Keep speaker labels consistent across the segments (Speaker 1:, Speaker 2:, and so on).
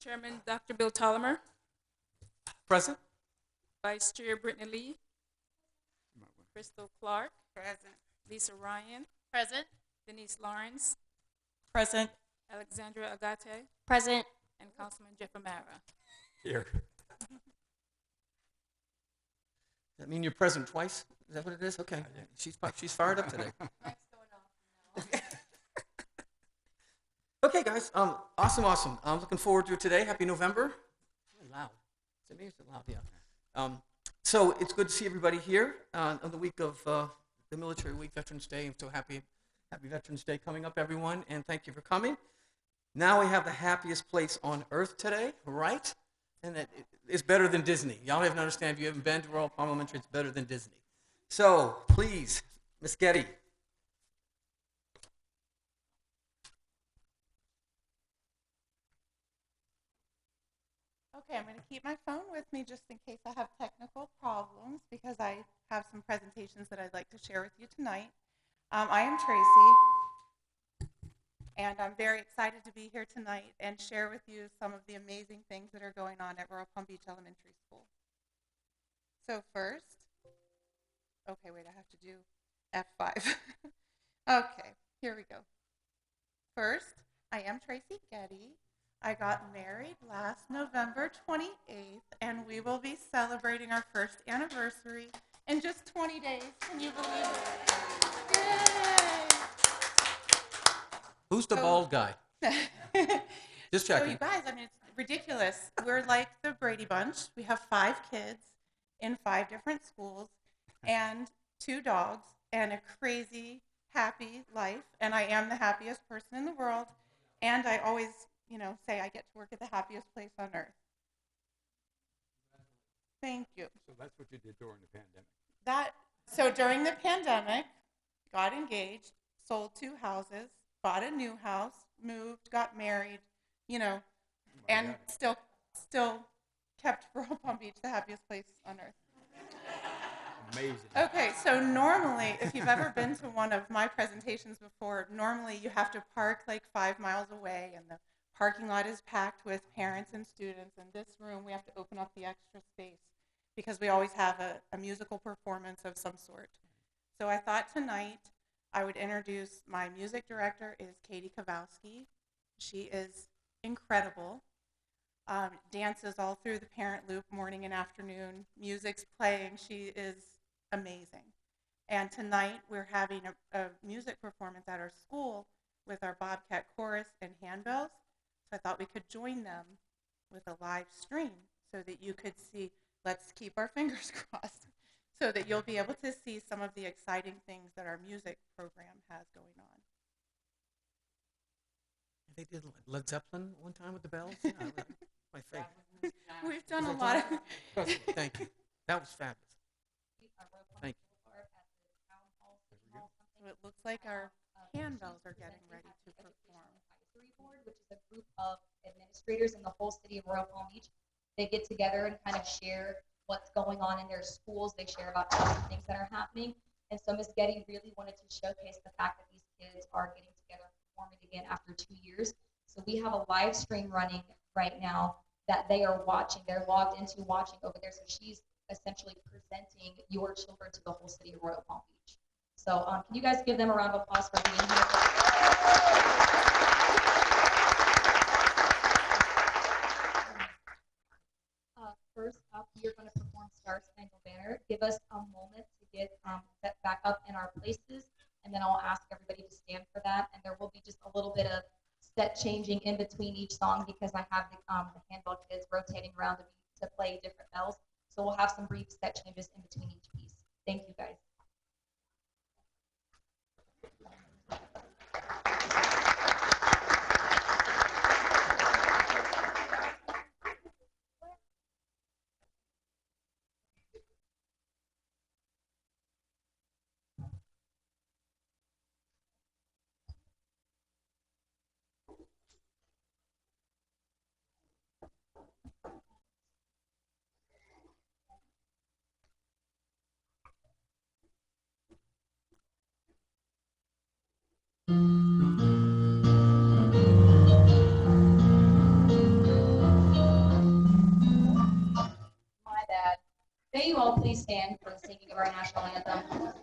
Speaker 1: Chairman Dr. Bill Tollimer,
Speaker 2: Present.
Speaker 1: Vice Chair Brittany Lee, Crystal Clark,
Speaker 3: Present.
Speaker 1: Lisa Ryan,
Speaker 4: Present.
Speaker 1: Denise Lawrence,
Speaker 3: Present.
Speaker 1: Alexandra Agate,
Speaker 4: Present.
Speaker 1: and Councilman Jeff Amara.
Speaker 2: Here. Does that mean you're present twice? Is that what it is? Okay. She's fired up today. Okay, guys. Awesome. I'm looking forward to it today. Happy November. Really loud. Is it me? Is it loud? Yeah. So it's good to see everybody here on the week of the Military Week, Veterans Day. I'm so happy Veterans Day coming up, everyone, and thank you for coming. Now we have the happiest place on earth today, right? And that it's better than Disney. Y'all have to understand, if you haven't been to Royal Palm Elementary, it's better than Disney. So, please, Miss Getty.
Speaker 3: Okay, I'm going to keep my phone with me just in case I have technical problems because I have some presentations that I'd like to share with you tonight. I am Tracy, and I'm very excited to be here tonight and share with you some of the amazing things that are going on at Royal Palm Beach Elementary School. So first, okay, wait, I have to do F5. Okay, here we go. First, I am Tracy Getty. I got married last November 28th, and we will be celebrating our first anniversary in just 20 days. Can you believe it? Yay!
Speaker 2: Who's the bald guy? Just
Speaker 3: So
Speaker 2: checking.
Speaker 3: you guys, I mean, it's ridiculous. We're like the Brady Bunch. We have 5 kids in 5 different schools and 2 dogs and a crazy, happy life. And I am the happiest person in the world. And I always, say I get to work at the happiest place on earth. Thank you.
Speaker 5: So that's what you did during the pandemic.
Speaker 3: So during the pandemic, got engaged, sold 2 houses, bought a new house, moved, got married, and still kept Royal Palm Beach the happiest place on earth.
Speaker 5: Amazing.
Speaker 3: Okay, so normally, if you've ever been to one of my presentations before, normally you have to park like 5 miles away, and the parking lot is packed with parents and students. In this room, we have to open up the extra space because we always have a musical performance of some sort. So I thought tonight I would introduce my music director is Katie Kowalski. She is incredible. Dances all through the parent loop morning and afternoon. Music's playing. She is amazing. And tonight we're having a music performance at our school with our Bobcat Chorus and handbells. So I thought we could join them with a live stream so that you could see, let's keep our fingers crossed, so that you'll be able to see some of the exciting things that our music program has going on.
Speaker 2: They did Led Zeppelin one time with the bells. Yeah, my favorite.
Speaker 3: We've done a lot of...
Speaker 2: Thank you. That was fabulous. Thank you.
Speaker 3: So it looks like our handbells are getting ready to perform.
Speaker 4: Board, which is a group of administrators in the whole city of Royal Palm Beach. They get together and kind of share what's going on in their schools. They share about different things that are happening. And so Ms. Getty really wanted to showcase the fact that these kids are getting together and performing again after 2 years. So we have a live stream running right now that they are watching. They're logged into watching over there. So she's essentially presenting your children to the whole city of Royal Palm Beach. So can you guys give them a round of applause for being here? First up, we are going to perform Star Spangled Banner. Give us a moment to get set back up in our places, and then I'll ask everybody to stand for that. And there will be just a little bit of set changing in between each song because I have the handbell kids rotating around the beat to play different bells. So we'll have some brief set changes in between each piece. Thank you, guys. all please stand for the singing of our national anthem?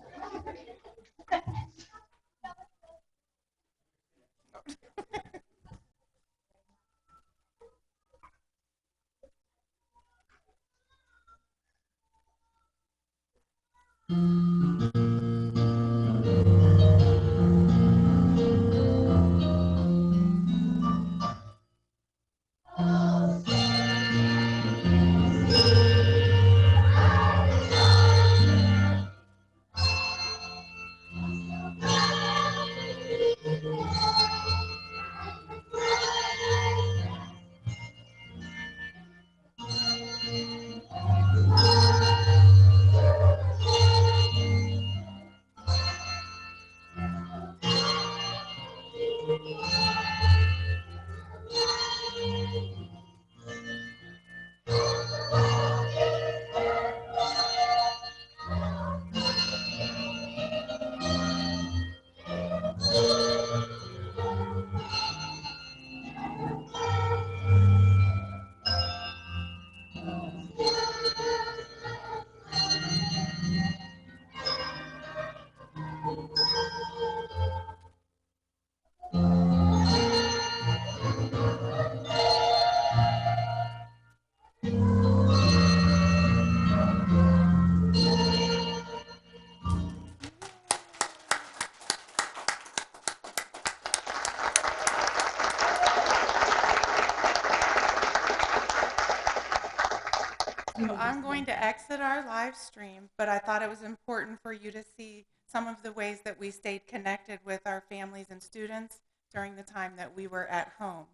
Speaker 3: So I'm going to exit our live stream, but I thought it was important for you to see some of the ways that we stayed connected with our families and students during the time that we were at home.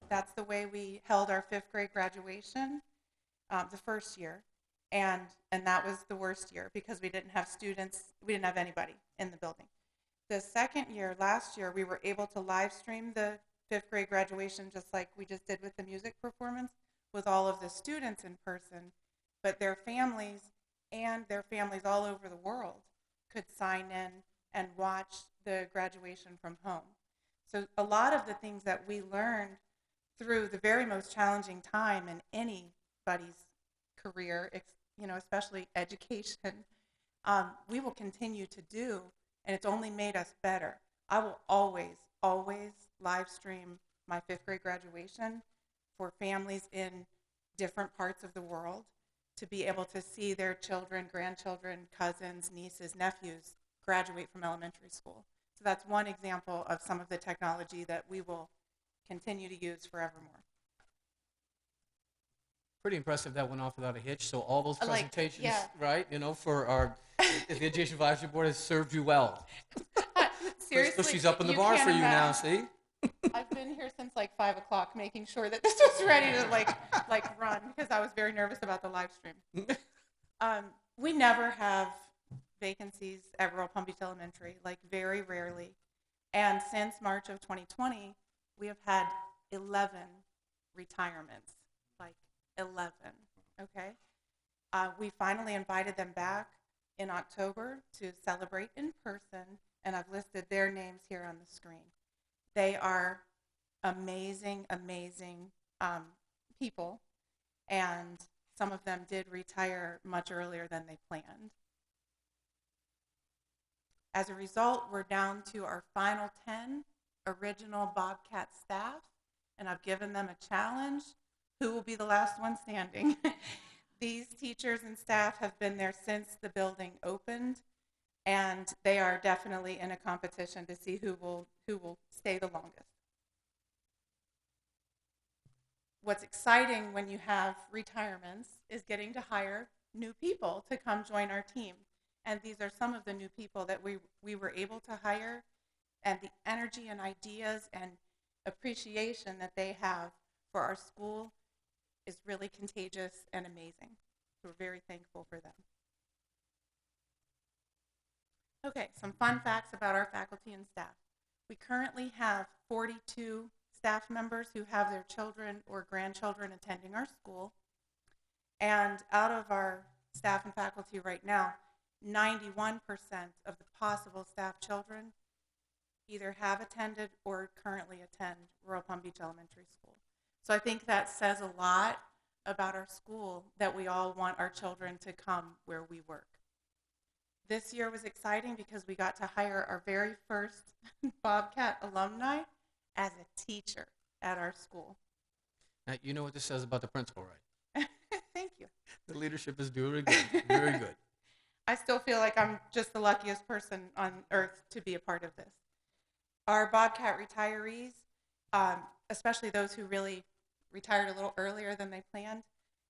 Speaker 3: That's the way we held our 5th grade graduation, the first year, and that was the worst year because we didn't have students, we didn't have anybody in the building. The second year, last year, we were able to live stream the 5th grade graduation just like we just did with the music performance with all of the students in person, but their families and their families all over the world could sign in and watch the graduation from home. So a lot of the things that we learned through the very most challenging time in anybody's career, especially education, we will continue to do, and it's only made us better. I will always, always live stream my 5th grade graduation for families in different parts of the world to be able to see their children, grandchildren, cousins, nieces, nephews graduate from elementary school. So that's one example of some of the technology that we will continue to use forevermore.
Speaker 2: Pretty impressive that went off without a hitch. So all those presentations,
Speaker 3: yeah.
Speaker 2: right? For our the Education Advisory Board has served you well.
Speaker 3: Seriously,
Speaker 2: So she's up in the
Speaker 3: you
Speaker 2: bar
Speaker 3: can't
Speaker 2: for you now.
Speaker 3: imagine.
Speaker 2: See?
Speaker 3: I've been here since like 5 o'clock making sure that this was ready to like run because I was very nervous about the live stream. We never have vacancies at Rural Palm Beach Elementary, like very rarely. And since March of 2020, we have had 11 retirements, like 11, okay? We finally invited them back in October to celebrate in person, and I've listed their names here on the screen. They are amazing, amazing people, and some of them did retire much earlier than they planned. As a result, we're down to our final 10 original Bobcat staff, and I've given them a challenge. Who will be the last one standing? These teachers and staff have been there since the building opened, and they are definitely in a competition to see who will stay the longest. What's exciting when you have retirements is getting to hire new people to come join our team. And these are some of the new people that we were able to hire, and the energy and ideas and appreciation that they have for our school is really contagious and amazing. We're very thankful for them. Okay, some fun facts about our faculty and staff. We currently have 42 staff members who have their children or grandchildren attending our school. And out of our staff and faculty right now, 91% of the possible staff children either have attended or currently attend Rural Palm Beach Elementary School. So I think that says a lot about our school that we all want our children to come where we work. This year was exciting because we got to hire our very first Bobcat alumni as a teacher at our school.
Speaker 2: Now, you know what this says about the principal, right?
Speaker 3: Thank you.
Speaker 2: The leadership is doing good. Very good.
Speaker 3: I still feel like I'm just the luckiest person on earth to be a part of this. Our Bobcat retirees, especially those who really retired a little earlier than they planned,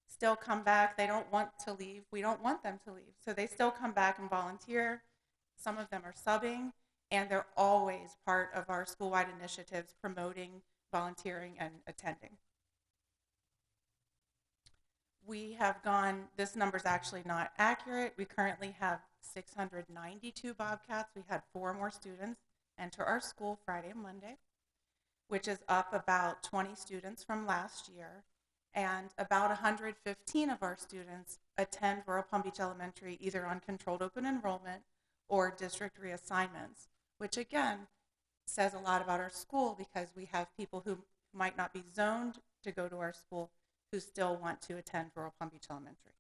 Speaker 3: still come back. They don't want to leave. We don't want them to leave. So they still come back and volunteer. Some of them are subbing, and they're always part of our school-wide initiatives promoting volunteering and attending. We have gone, this number's actually not accurate. We currently have 692 Bobcats. We had 4 more students enter our school Friday and Monday, which is up about 20 students from last year. And about 115 of our students attend Royal Palm Beach Elementary either on controlled open enrollment or district reassignments, which again says a lot about our school because we have people who might not be zoned to go to our school who still want to attend Royal Palm Beach Elementary.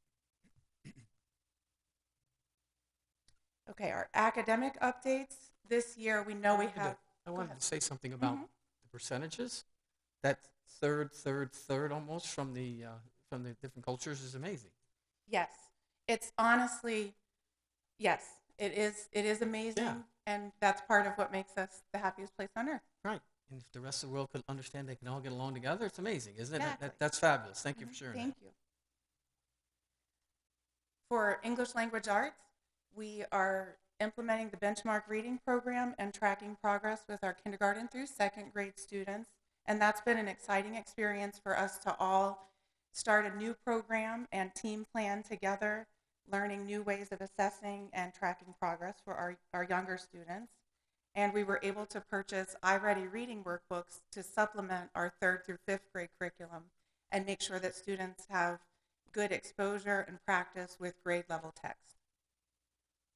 Speaker 3: Okay, our academic updates. This year we know we have...
Speaker 2: I wanted to say something about the percentages. That third almost from the different cultures is amazing.
Speaker 3: Yes, it's honestly, yes, it is amazing,
Speaker 2: Yeah.
Speaker 3: and that's part of what makes us the happiest place on earth.
Speaker 2: Right. And if the rest of the world could understand they can all get along together, it's amazing, isn't it?
Speaker 3: Exactly.
Speaker 2: That's fabulous. Thank you for sharing
Speaker 3: Thank you. For English language arts, we are implementing the benchmark reading program and tracking progress with our kindergarten through 2nd grade students. And that's been an exciting experience for us to all start a new program and team plan together, learning new ways of assessing and tracking progress for our younger students. And we were able to purchase iReady reading workbooks to supplement our 3rd through 5th grade curriculum and make sure that students have good exposure and practice with grade level text.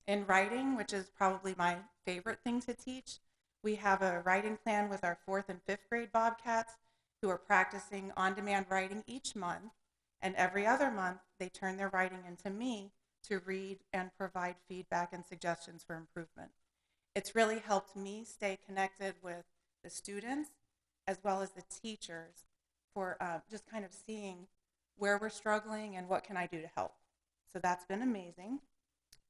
Speaker 3: In writing, which is probably my favorite thing to teach, we have a writing plan with our 4th and 5th grade Bobcats who are practicing on-demand writing each month, and every other month they turn their writing into me to read and provide feedback and suggestions for improvement. It's really helped me stay connected with the students as well as the teachers for just kind of seeing where we're struggling and what can I do to help. So that's been amazing.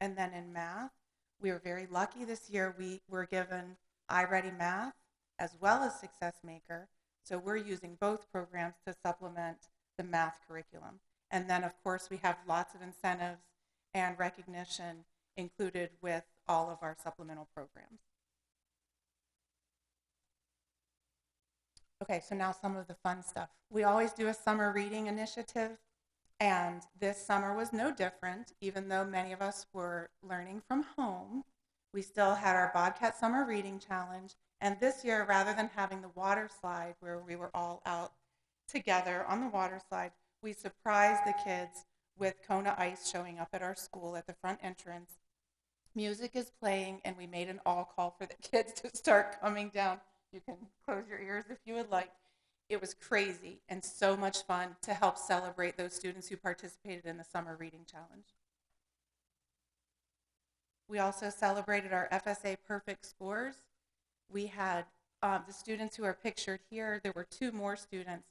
Speaker 3: And then in math, we were very lucky this year. We were given iReady Math as well as Success Maker. So we're using both programs to supplement the math curriculum. And then, of course, we have lots of incentives and recognition included with all of our supplemental programs. Okay, so now some of the fun stuff. We always do a summer reading initiative, and this summer was no different. Even though many of us were learning from home, we still had our Bobcat Summer Reading Challenge. And this year, rather than having the water slide where we were all out together on the water slide, we surprised the kids with Kona Ice showing up at our school at the front entrance. Music is playing, and we made an all call for the kids to start coming down. You can close your ears if you would like. It was crazy and so much fun to help celebrate those students who participated in the Summer Reading Challenge. We also celebrated our FSA Perfect Scores. We had the students who are pictured here. There were 2 more students.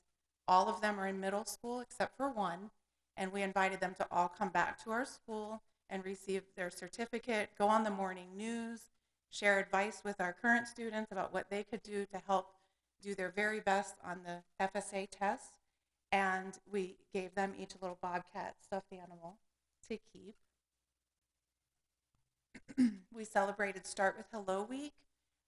Speaker 3: All of them are in middle school except for one, and we invited them to all come back to our school and receive their certificate, go on the morning news, share advice with our current students about what they could do to help do their very best on the FSA test. And we gave them each a little Bobcat stuffed animal to keep. We celebrated Start with Hello Week,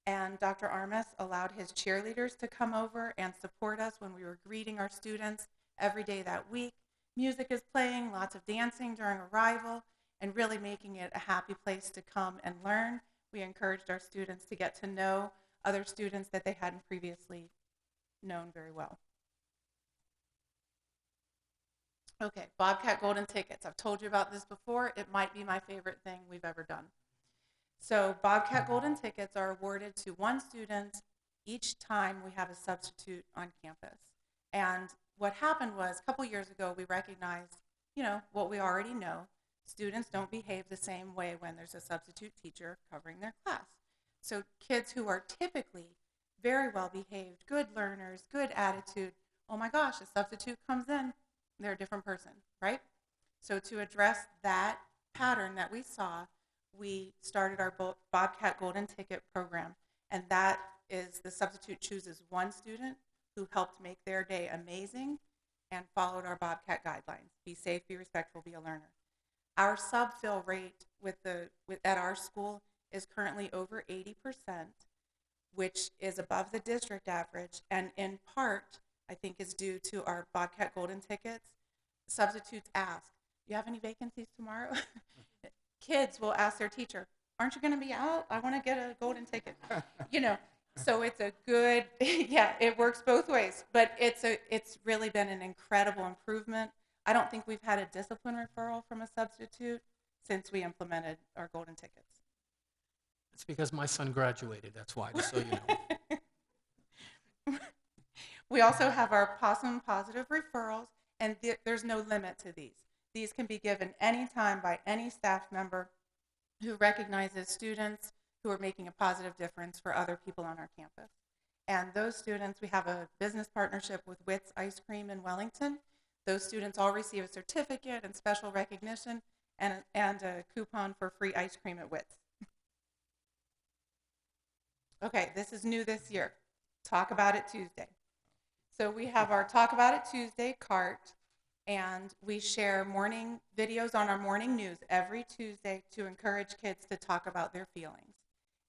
Speaker 3: and Dr. Armas allowed his cheerleaders to come over and support us when we were greeting our students every day that week. Music is playing, lots of dancing during arrival, and really making it a happy place to come and learn. We encouraged our students to get to know other students that they hadn't previously known very well. Okay, Bobcat Golden Tickets. I've told you about this before. It might be my favorite thing we've ever done. So Bobcat Golden Tickets are awarded to one student each time we have a substitute on campus. And what happened was, a couple years ago, we recognized, what we already know. Students don't behave the same way when there's a substitute teacher covering their class. So kids who are typically very well behaved, good learners, good attitude, oh my gosh, a substitute comes in, they're a different person, right? So to address that pattern that we saw, we started our Bobcat Golden Ticket program, and that is the substitute chooses one student who helped make their day amazing and followed our Bobcat guidelines. Be safe, be respectful, be a learner. Our sub-fill rate at our school is currently over 80%, which is above the district average, and in part, I think is due to our Bobcat Golden Tickets. Substitutes ask, do you have any vacancies tomorrow? Kids will ask their teacher, aren't you going to be out? I want to get a golden ticket. So it's a good, yeah, it works both ways, but it's really been an incredible improvement. I don't think we've had a discipline referral from a substitute since we implemented our golden tickets.
Speaker 2: It's because my son graduated, that's why, just so you know.
Speaker 3: We also have our Possum Positive referrals, and there's no limit to these. These can be given anytime by any staff member who recognizes students who are making a positive difference for other people on our campus. And those students, we have a business partnership with Witt's Ice Cream in Wellington. Those students all receive a certificate and special recognition and a coupon for free ice cream at Witt's. Okay, this is new this year. Talk About It Tuesday. So we have our Talk About It Tuesday cart, and we share morning videos on our morning news every Tuesday to encourage kids to talk about their feelings.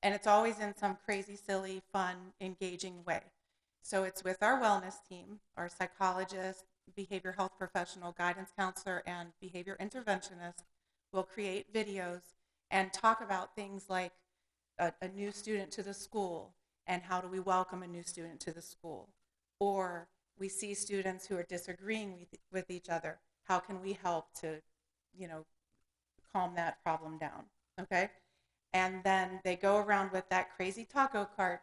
Speaker 3: And it's always in some crazy, silly, fun, engaging way. So it's with our wellness team, our psychologist, behavior health professional, guidance counselor, and behavior interventionist will create videos and talk about things like a new student to the school and how do we welcome a new student to the school. Or we see students who are disagreeing with each other. How can we help to, calm that problem down, okay? And then they go around with that crazy taco cart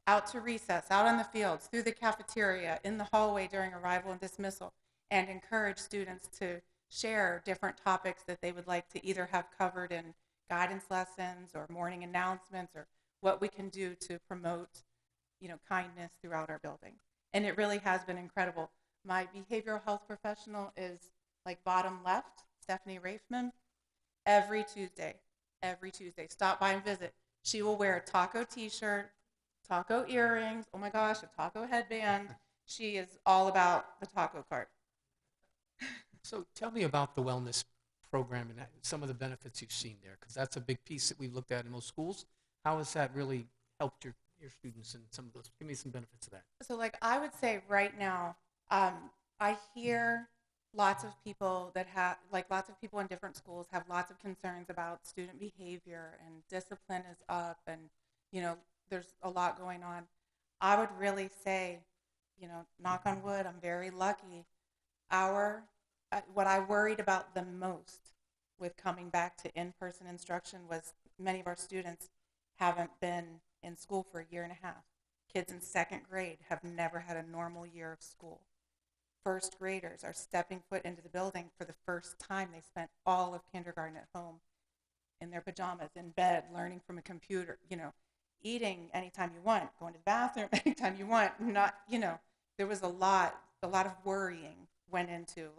Speaker 3: out to recess, out on the fields, through the cafeteria, in the hallway during arrival and dismissal, and encourage students to share different topics that they would like to either have covered in guidance lessons or morning announcements, or what we can do to promote, kindness throughout our building. And it really has been incredible. My behavioral health professional is like bottom left, Stephanie Rafman. Every Tuesday, stop by and visit. She will wear a taco t-shirt, taco earrings, oh my gosh, a taco headband. She is all about the taco cart.
Speaker 2: So tell me about the wellness program and some of the benefits you've seen there, because that's a big piece that we've looked at in most schools. How has that really helped your students and some of those? Give me some benefits of that.
Speaker 3: So I would say right now, I hear lots of people lots of people in different schools have lots of concerns about student behavior, and discipline is up, and, there's a lot going on. I would really say, knock on wood, I'm very lucky. What I worried about the most with coming back to in-person instruction was many of our students haven't been in school for a year and a half. Kids in second grade have never had a normal year of school. First graders are stepping foot into the building for the first time. They spent all of kindergarten at home in their pajamas, in bed, learning from a computer, eating anytime you want, going to the bathroom anytime you want. There was a lot of worrying went into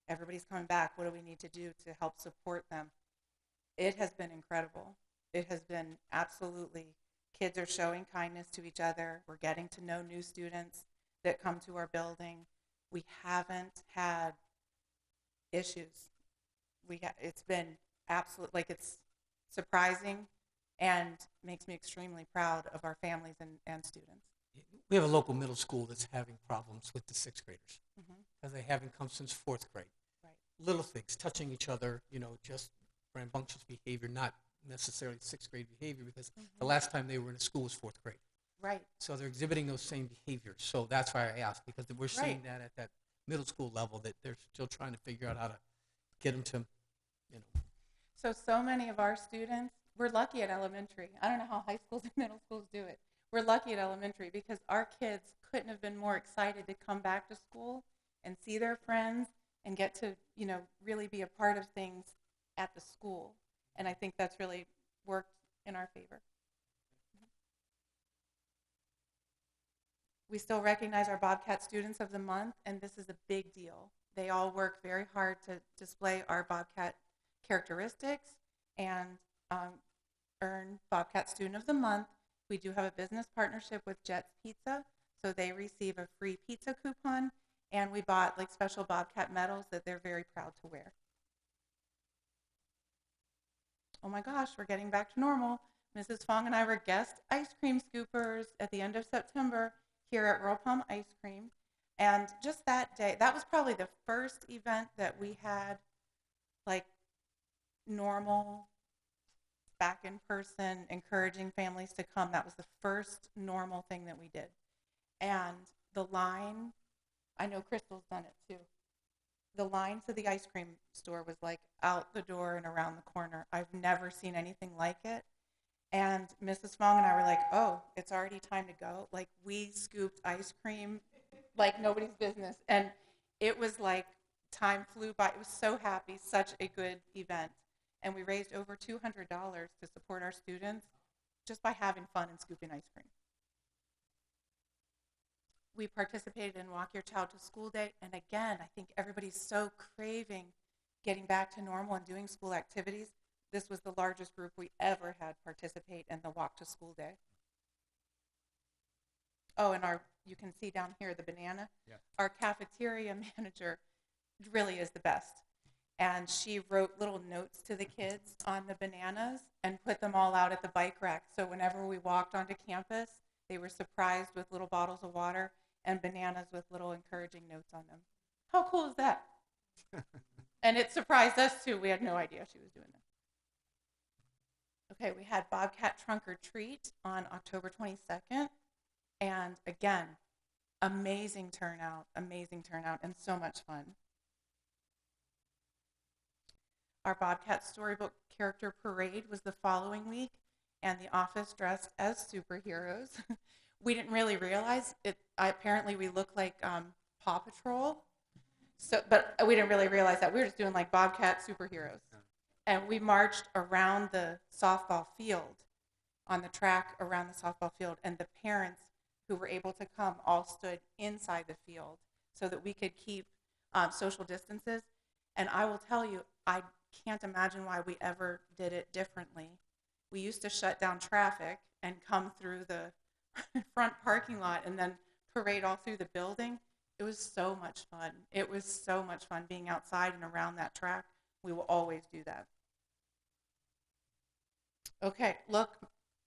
Speaker 3: everybody's coming back. What do we need to do to help support them? It has been incredible. It has been absolutely, kids are showing kindness to each other. We're getting to know new students that come to our building. We haven't had issues. It's been absolute, it's surprising and makes me extremely proud of our families and students.
Speaker 2: We have a local middle school that's having problems with the sixth graders, because they haven't come since fourth grade.
Speaker 3: Right.
Speaker 2: Little things, touching each other, just rambunctious behavior, not necessarily sixth grade behavior, because the last time they were in a school was fourth grade.
Speaker 3: Right.
Speaker 2: So they're exhibiting those same behaviors. So that's why I asked, because we're seeing that at that middle school level, that they're still trying to figure out how to get them to,
Speaker 3: So many of our students, we're lucky at elementary. I don't know how high schools and middle schools do it. We're lucky at elementary because our kids couldn't have been more excited to come back to school and see their friends and get to, really be a part of things at the school. And I think that's really worked in our favor. We still recognize our Bobcat Students of the Month, and this is a big deal. They all work very hard to display our Bobcat characteristics and earn Bobcat Student of the Month. We do have a business partnership with Jet's Pizza, so they receive a free pizza coupon, and we bought special Bobcat medals that they're very proud to wear. Oh my gosh, we're getting back to normal. Mrs. Fong and I were guest ice cream scoopers at the end of September here at Royal Palm Ice Cream. And just that day, that was probably the first event that we had normal, back in person, encouraging families to come. That was the first normal thing that we did. And the line, I know Crystal's done it too. The line to the ice cream store was out the door and around the corner. I've never seen anything like it. And Mrs. Fong and I were like, oh, it's already time to go. We scooped ice cream like nobody's business. And it was time flew by. It was so happy, such a good event. And we raised over $200 to support our students just by having fun and scooping ice cream. We participated in Walk Your Child to School Day. And again, I think everybody's so craving getting back to normal and doing school activities. This was the largest group we ever had participate in the Walk to School Day. Oh, and you can see down here the banana.
Speaker 5: Yeah.
Speaker 3: Our cafeteria manager really is the best. And she wrote little notes to the kids on the bananas and put them all out at the bike rack. So whenever we walked onto campus, they were surprised with little bottles of water and bananas with little encouraging notes on them. How cool is that? And it surprised us too. We had no idea she was doing that. Okay, we had Bobcat Trunk or Treat on October 22nd. And again, amazing turnout, and so much fun. Our Bobcat Storybook Character Parade was the following week, and the office dressed as superheroes. We didn't really realize it. Apparently, we look like Paw Patrol, but we didn't really realize that. We were just doing Bobcat superheroes. And we marched around the softball field, on the track around the softball field, and the parents who were able to come all stood inside the field so that we could keep social distances. And I will tell you, I can't imagine why we ever did it differently. We used to shut down traffic and come through the front parking lot and then parade all through the building. It was so much fun. It was so much fun being outside and around that track. We will always do that. Okay, look,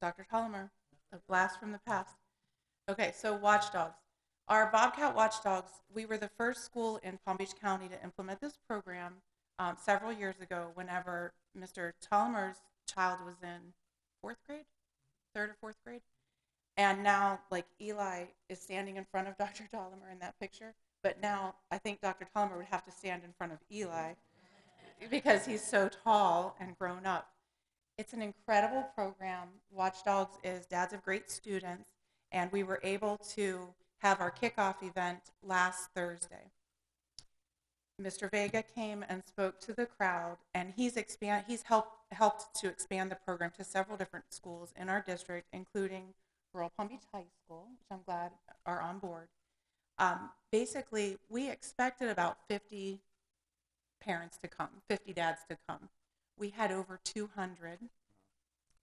Speaker 3: Dr. Tolomer, a blast from the past. Okay, so watchdogs. Our Bobcat Watchdogs, we were the first school in Palm Beach County to implement this program several years ago whenever Mr. Tolomer's child was in third or fourth grade. And now, Eli is standing in front of Dr. Tolomer in that picture. But now I think Dr. Tolomer would have to stand in front of Eli because he's so tall and grown up. It's an incredible program. Watchdogs is Dads of Great Students, and we were able to have our kickoff event last Thursday. Mr. Vega came and spoke to the crowd, and he's helped to expand the program to several different schools in our district, including Royal Palm Beach High School, which I'm glad are on board. Basically, we expected about 50 parents to come, 50 dads to come. We had over 200,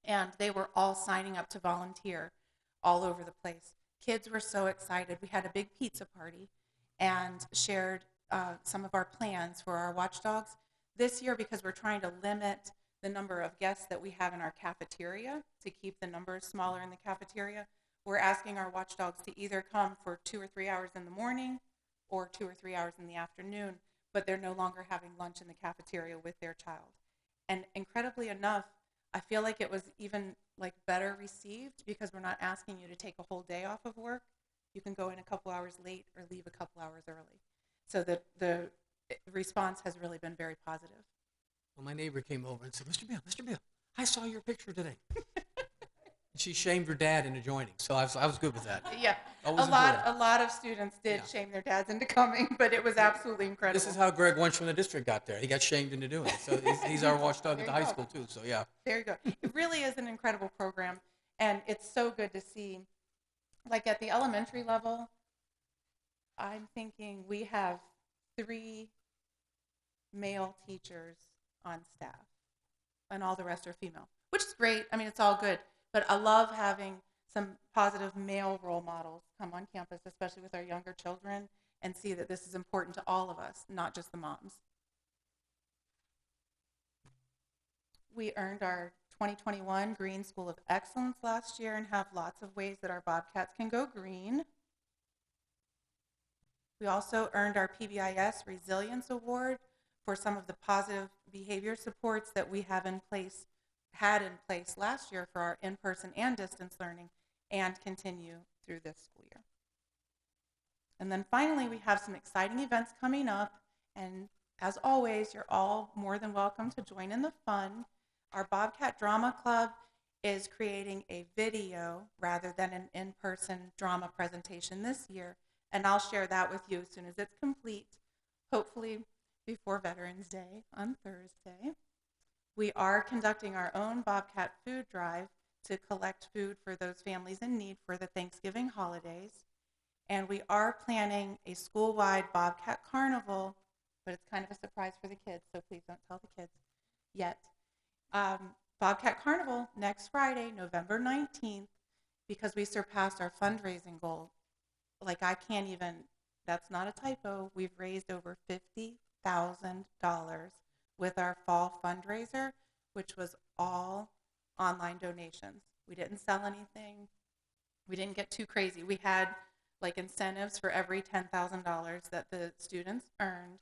Speaker 3: and they were all signing up to volunteer all over the place. Kids were so excited. We had a big pizza party and shared some of our plans for our watchdogs. This year, because we're trying to limit the number of guests that we have in our cafeteria to keep the numbers smaller in the cafeteria, we're asking our watchdogs to either come for 2 or 3 hours in the morning or 2 or 3 hours in the afternoon, but they're no longer having lunch in the cafeteria with their child. And incredibly enough, I feel like it was even better received because we're not asking you to take a whole day off of work. You can go in a couple hours late or leave a couple hours early. So the response has really been very positive.
Speaker 2: Well, my neighbor came over and said, Mr. Bill, I saw your picture today.
Speaker 6: She shamed her dad into joining, so I was good with that.
Speaker 3: Yeah,
Speaker 6: Always
Speaker 3: a lot
Speaker 6: important.
Speaker 3: of students did
Speaker 6: Yeah.
Speaker 3: shame their dads into coming, but it was absolutely incredible.
Speaker 6: This is how Greg Wunsch from the district got there. He got shamed into doing it. So he's our watchdog
Speaker 3: There
Speaker 6: at the
Speaker 3: you
Speaker 6: high
Speaker 3: go.
Speaker 6: school too. So yeah.
Speaker 3: There you go. It really is an incredible program, and it's so good to see. Like at the elementary level, I'm thinking we have 3 male teachers on staff, and all the rest are female, which is great. I mean, it's all good, but I love having some positive male role models come on campus, especially with our younger children, and see that this is important to all of us, not just the moms. We earned our 2021 Green School of Excellence last year and have lots of ways that our Bobcats can go green. We also earned our PBIS Resilience Award for some of the positive behavior supports that we had in place last year for our in-person and distance learning, and continue through this school year. And then finally, we have some exciting events coming up, and as always, you're all more than welcome to join in the fun. Our Bobcat Drama Club is creating a video rather than an in-person drama presentation this year, and I'll share that with you as soon as it's complete, hopefully before Veterans Day on Thursday. We are conducting our own Bobcat food drive to collect food for those families in need for the Thanksgiving holidays. And we are planning a school-wide Bobcat Carnival, but it's kind of a surprise for the kids, so please don't tell the kids yet. Bobcat Carnival next Friday, November 19th, because we surpassed our fundraising goal. Like, I can't even, that's not a typo. We've raised over $50,000 with our fall fundraiser, which was all online donations. We didn't sell anything. We didn't get too crazy. We had like incentives for every $10,000 that the students earned,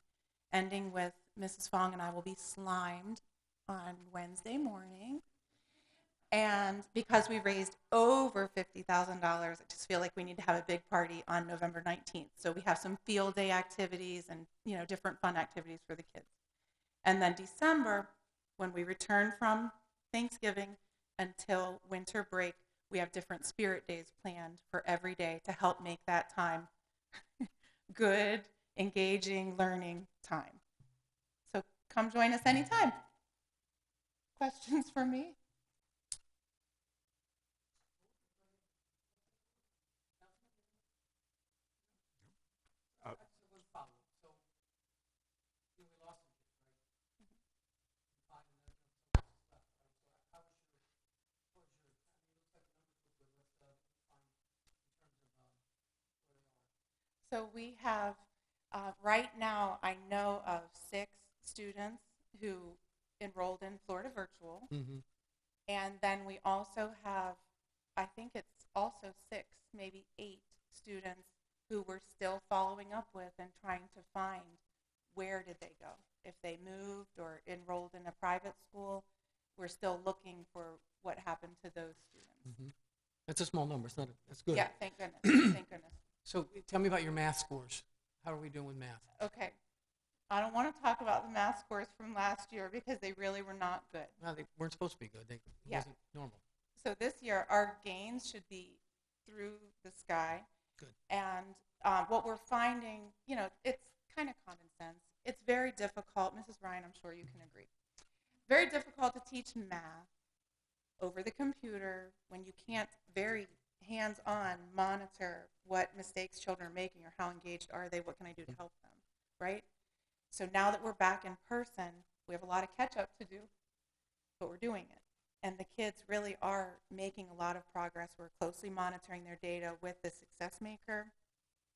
Speaker 3: ending with Mrs. Fong and I will be slimed on Wednesday morning. And because we raised over $50,000, I just feel like we need to have a big party on November 19th. So we have some field day activities and, different fun activities for the kids. And then December, when we return from Thanksgiving until winter break, we have different spirit days planned for every day to help make that time good, engaging, learning time. So come join us anytime. Questions for me? So we have, right now, I know of 6 students who enrolled in Florida Virtual.
Speaker 6: Mm-hmm.
Speaker 3: And then we also have, I think it's also 6, maybe 8 students who we're still following up with and trying to find where did they go. If they moved or enrolled in a private school, we're still looking for what happened to those students.
Speaker 6: Mm-hmm. That's a small number. It's not. That's good.
Speaker 3: Yeah, thank goodness. Thank goodness.
Speaker 6: So tell me about your math scores. How are we doing with math?
Speaker 3: Okay. I don't want to talk about the math scores from last year because they really were not good.
Speaker 6: Well, they weren't supposed to be good. It wasn't normal.
Speaker 3: So this year, our gains should be through the sky.
Speaker 6: Good.
Speaker 3: And what we're finding, it's kind of common sense. It's very difficult. Mrs. Ryan, I'm sure you can agree. Very difficult to teach math over the computer when you can't very hands-on monitor what mistakes children are making or how engaged are they, what can I do to help them, right? So now that we're back in person, we have a lot of catch-up to do, but we're doing it. And the kids really are making a lot of progress. We're closely monitoring their data with the Success Maker.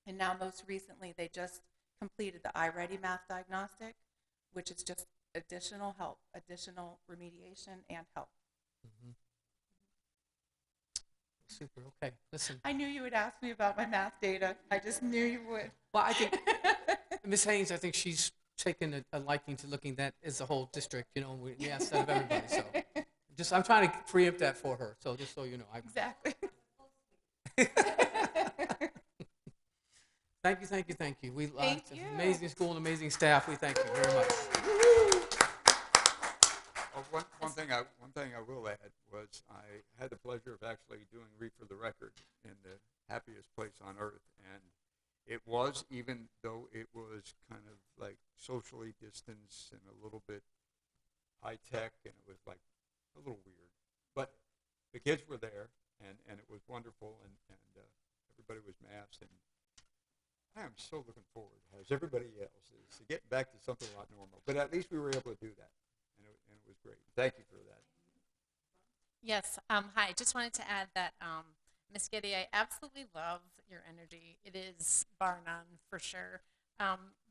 Speaker 3: And now most recently, they just completed the iReady math diagnostic, which is just additional help, additional remediation and help.
Speaker 6: Mm-hmm. Super. Okay. Listen.
Speaker 3: I knew you would ask me about my math data. I just knew you would.
Speaker 6: Well, I think Ms. Haynes, I think she's taken a liking to looking at that as a whole district, we asked that of everybody. So I'm trying to preempt that for her. So just so you know.
Speaker 3: Exactly.
Speaker 6: Thank you. We
Speaker 3: Thank
Speaker 6: it's
Speaker 3: you.
Speaker 6: an amazing school and amazing staff. We thank you very much.
Speaker 5: One one thing I will add was I had the pleasure of actually doing Read for the Record in the happiest place on earth, and it was, even though it was kind of like socially distanced and a little bit high tech, and it was like a little weird, but the kids were there, and it was wonderful, and everybody was masked, and I am so looking forward, as everybody else is, to getting back to something a lot normal. But at least we were able to do that, and it was great. Thank you for that.
Speaker 7: Yes. Hi. Just wanted to add that, Miss Getty, I absolutely love your energy. It is bar none for sure.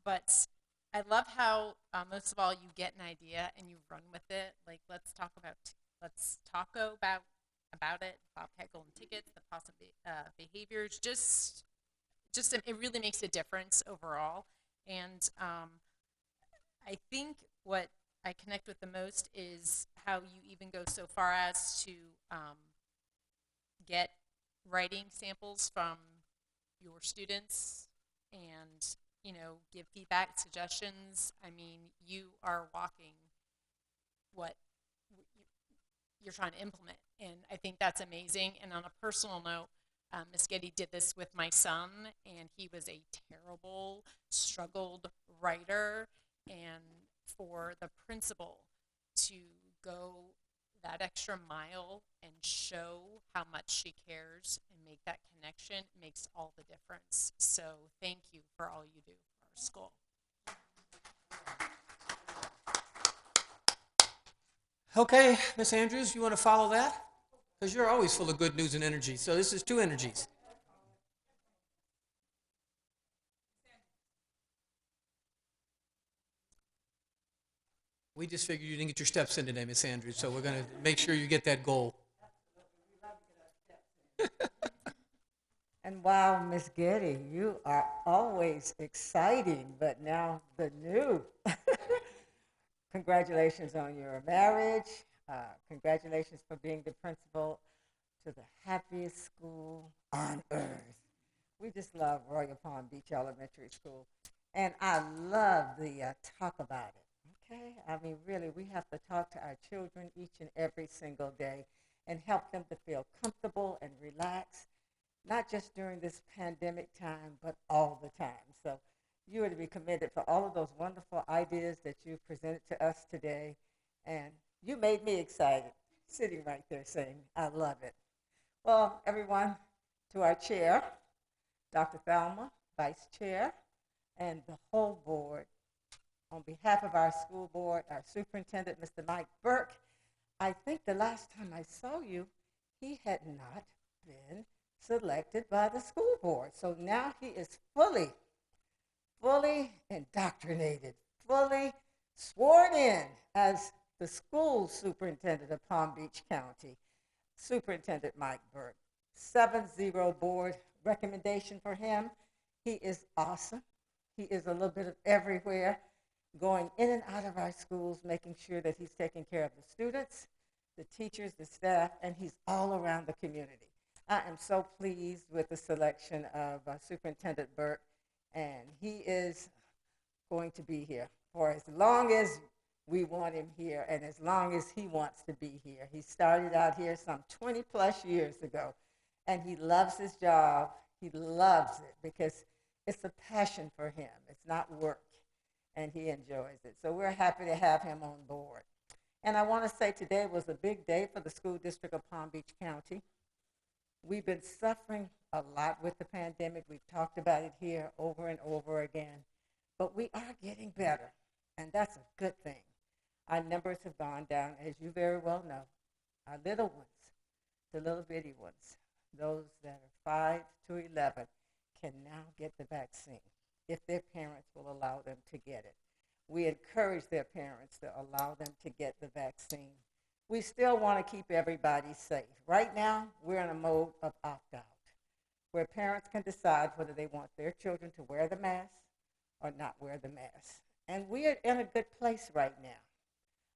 Speaker 7: But I love how most of all you get an idea and you run with it. Like let's talk about it. Bobcat Golden Tickets, the possible behaviors. Just it really makes a difference overall. And I think what I connect with the most is how you even go so far as to get writing samples from your students and give feedback, suggestions. I mean, you are walking what you're trying to implement, and I think that's amazing. And on a personal note, Miss Getty did this with my son, and he was a terrible, struggled writer, and for the principal to go that extra mile and show how much she cares and make that connection makes all the difference. So thank you for all you do for our school.
Speaker 6: Okay, Miss Andrews, you want to follow that? Because you're always full of good news and energy. So this is two energies. We just figured you didn't get your steps in today, Miss Andrews, so we're going to make sure you get that goal.
Speaker 8: And wow, Miss Getty, you are always exciting, but now the new. Congratulations on your marriage. Congratulations for being the principal to the happiest school on earth. We just love Royal Palm Beach Elementary School. And I love the talk about it. Okay? I mean, really, we have to talk to our children each and every single day and help them to feel comfortable and relaxed, not just during this pandemic time, but all the time. So you are to be commended for all of those wonderful ideas that you presented to us today. And you made me excited, sitting right there saying, I love it. Well, everyone, to our chair, Dr. Thelma, Vice Chair, and the whole board, on behalf of our school board, our superintendent, Mr. Mike Burke, I think the last time I saw you, he had not been selected by the school board. So now he is fully indoctrinated, fully sworn in as the school superintendent of Palm Beach County, Superintendent Mike Burke. 7-0 board recommendation for him. He is awesome. He is a little bit of everywhere, going in and out of our schools, making sure that he's taking care of the students, the teachers, the staff, and he's all around the community. I am so pleased with the selection of Superintendent Burke, and he is going to be here for as long as we want him here and as long as he wants to be here. He started out here some 20 plus years ago, and he loves his job. He loves it because it's a passion for him. It's not work, and he enjoys it. So we're happy to have him on board. And I want to say today was a big day for the school district of Palm Beach County. We've been suffering a lot with the pandemic. We've talked about it here over and over again, but we are getting better, and that's a good thing. Our numbers have gone down, as you very well know. Our little ones, the little bitty ones, those that are 5 to 11, can now get the vaccine if their parents will allow them to get it. We encourage their parents to allow them to get the vaccine. We still want to keep everybody safe. Right now, we're in a mode of opt-out, where parents can decide whether they want their children to wear the mask or not wear the mask. And we are in a good place right now,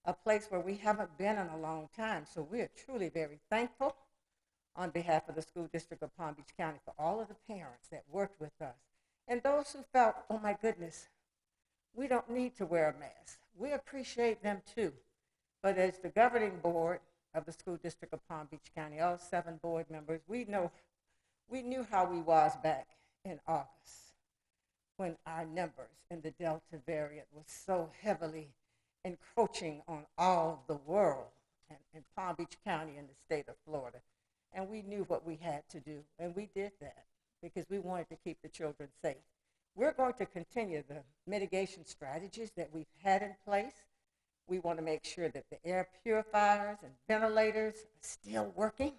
Speaker 8: a place where we haven't been in a long time. So we are truly very thankful on behalf of the school district of Palm Beach County for all of the parents that worked with us and those who felt, oh my goodness, we don't need to wear a mask. We appreciate them too. But as the governing board of the school district of Palm Beach County, all 7 board members, we knew how we was back in August when our numbers in the Delta variant was so heavily encroaching on all the world and in Palm Beach County in the state of Florida. And we knew what we had to do, and we did that because we wanted to keep the children safe. We're going to continue the mitigation strategies that we've had in place. We want to make sure that the air purifiers and ventilators are still working.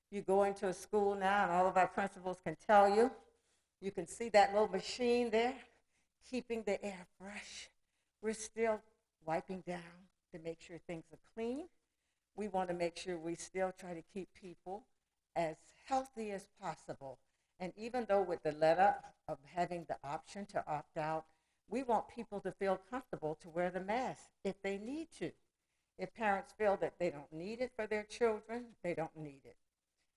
Speaker 8: You go into a school now, and all of our principals can tell you, you can see that little machine there, keeping the air fresh. We're still wiping down to make sure things are clean. We want to make sure we still try to keep people as healthy as possible. And even though with the let-up of having the option to opt out, we want people to feel comfortable to wear the mask if they need to. If parents feel that they don't need it for their children, they don't need it.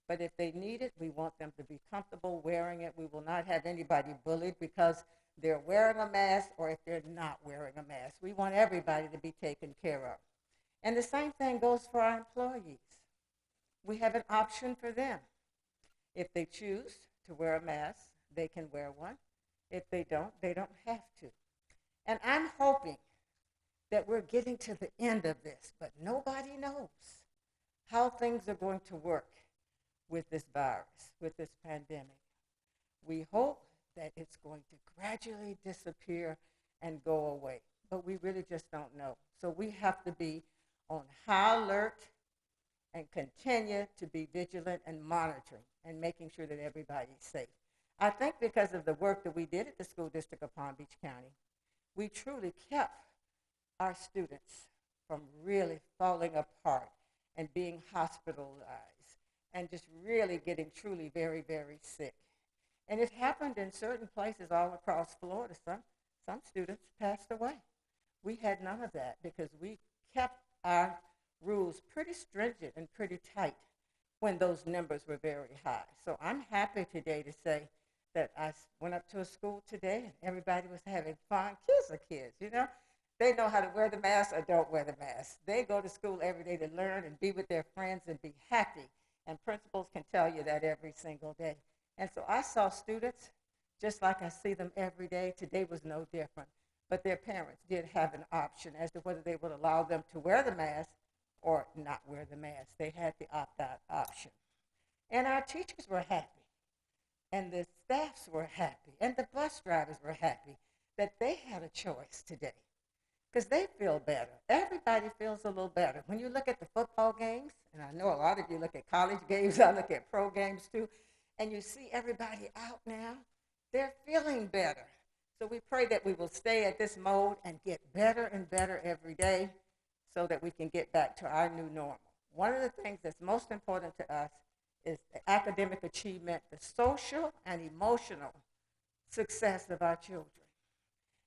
Speaker 8: But if they need it, we want them to be comfortable wearing it. We will not have anybody bullied because they're wearing a mask or if they're not wearing a mask. We want everybody to be taken care of. And the same thing goes for our employees. We have an option for them. If they choose to wear a mask, they can wear one. If they don't have to. And I'm hoping that we're getting to the end of this, but nobody knows how things are going to work with this virus, with this pandemic. We hope that it's going to gradually disappear and go away, but we really just don't know. So we have to be on high alert and continue to be vigilant and monitoring and making sure that everybody's safe. I think because of the work that we did at the School District of Palm Beach County, we truly kept our students from really falling apart and being hospitalized and just really getting truly very, very sick. And it happened in certain places all across Florida. Some students passed away. We had none of that because we kept our rules pretty stringent and pretty tight when those numbers were very high. So I'm happy today to say that I went up to a school today and everybody was having fun. Kids are kids, you know. They know how to wear the mask or don't wear the mask. They go to school every day to learn and be with their friends and be happy. And principals can tell you that every single day. And so I saw students just like I see them every day. Today was no different. But their parents did have an option as to whether they would allow them to wear the mask or not wear the mask. They had the opt-out option. And our teachers were happy. And the staffs were happy. And the bus drivers were happy that they had a choice today. Because they feel better. Everybody feels a little better. When you look at the football games, and I know a lot of you look at college games, I look at pro games too, and you see everybody out now, they're feeling better. So we pray that we will stay at this mode and get better and better every day so that we can get back to our new normal. One of the things that's most important to us is the academic achievement, the social and emotional success of our children.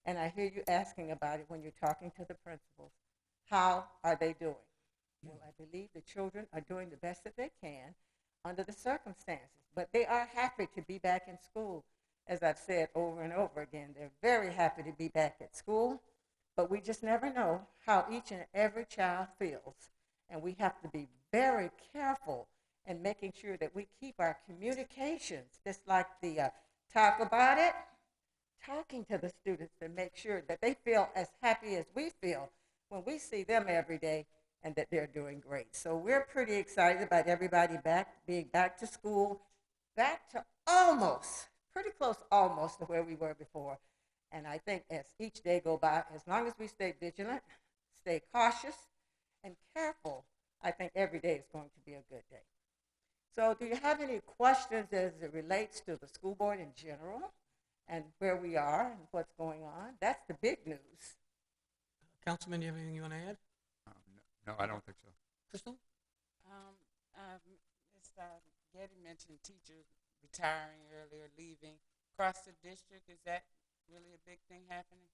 Speaker 8: And I hear you asking about it when you're talking to the principals. How are they doing? Well, I believe the children are doing the best that they can under the circumstances. But they are happy to be back in school. As I've said over and over again, they're very happy to be back at school. But we just never know how each and every child feels. And we have to be very careful in making sure that we keep our communications, just like the talk about it, talking to the students to make sure that they feel as happy as we feel when we see them every day and that they're doing great. So we're pretty excited about everybody being back to school, back to pretty close almost to where we were before. And I think as each day go by, as long as we stay vigilant, stay cautious, and careful, I think every day is going to be a good day. So do you have any questions as it relates to the school board in general and where we are and what's going on? That's the big news.
Speaker 6: Councilman, do you have anything you want to add?
Speaker 5: No, I don't think so.
Speaker 6: Crystal?
Speaker 9: Ms. Getty mentioned teachers retiring earlier, leaving. Across the district, is that really a big thing happening?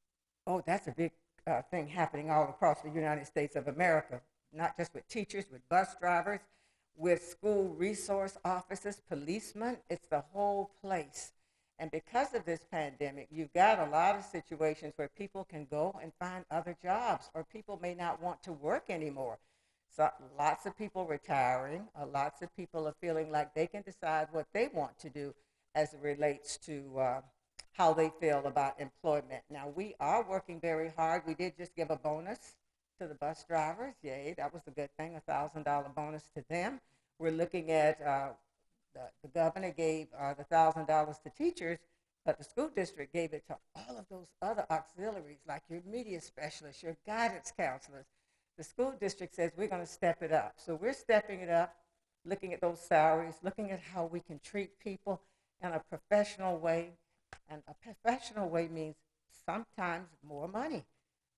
Speaker 8: Oh, that's a big thing happening all across the United States of America, not just with teachers, with bus drivers, with school resource officers, policemen. It's the whole place. And because of this pandemic, you've got a lot of situations where people can go and find other jobs, or people may not want to work anymore. So lots of people retiring, lots of people are feeling like they can decide what they want to do as it relates to how they feel about employment. Now, we are working very hard. We did just give a bonus to the bus drivers. Yay, that was a good thing, a $1,000 bonus to them. We're looking at, the governor gave the $1,000 to teachers, but the school district gave it to all of those other auxiliaries, like your media specialists, your guidance counselors. The school district says we're going to step it up. So we're stepping it up, looking at those salaries, looking at how we can treat people in a professional way. And a professional way means sometimes more money,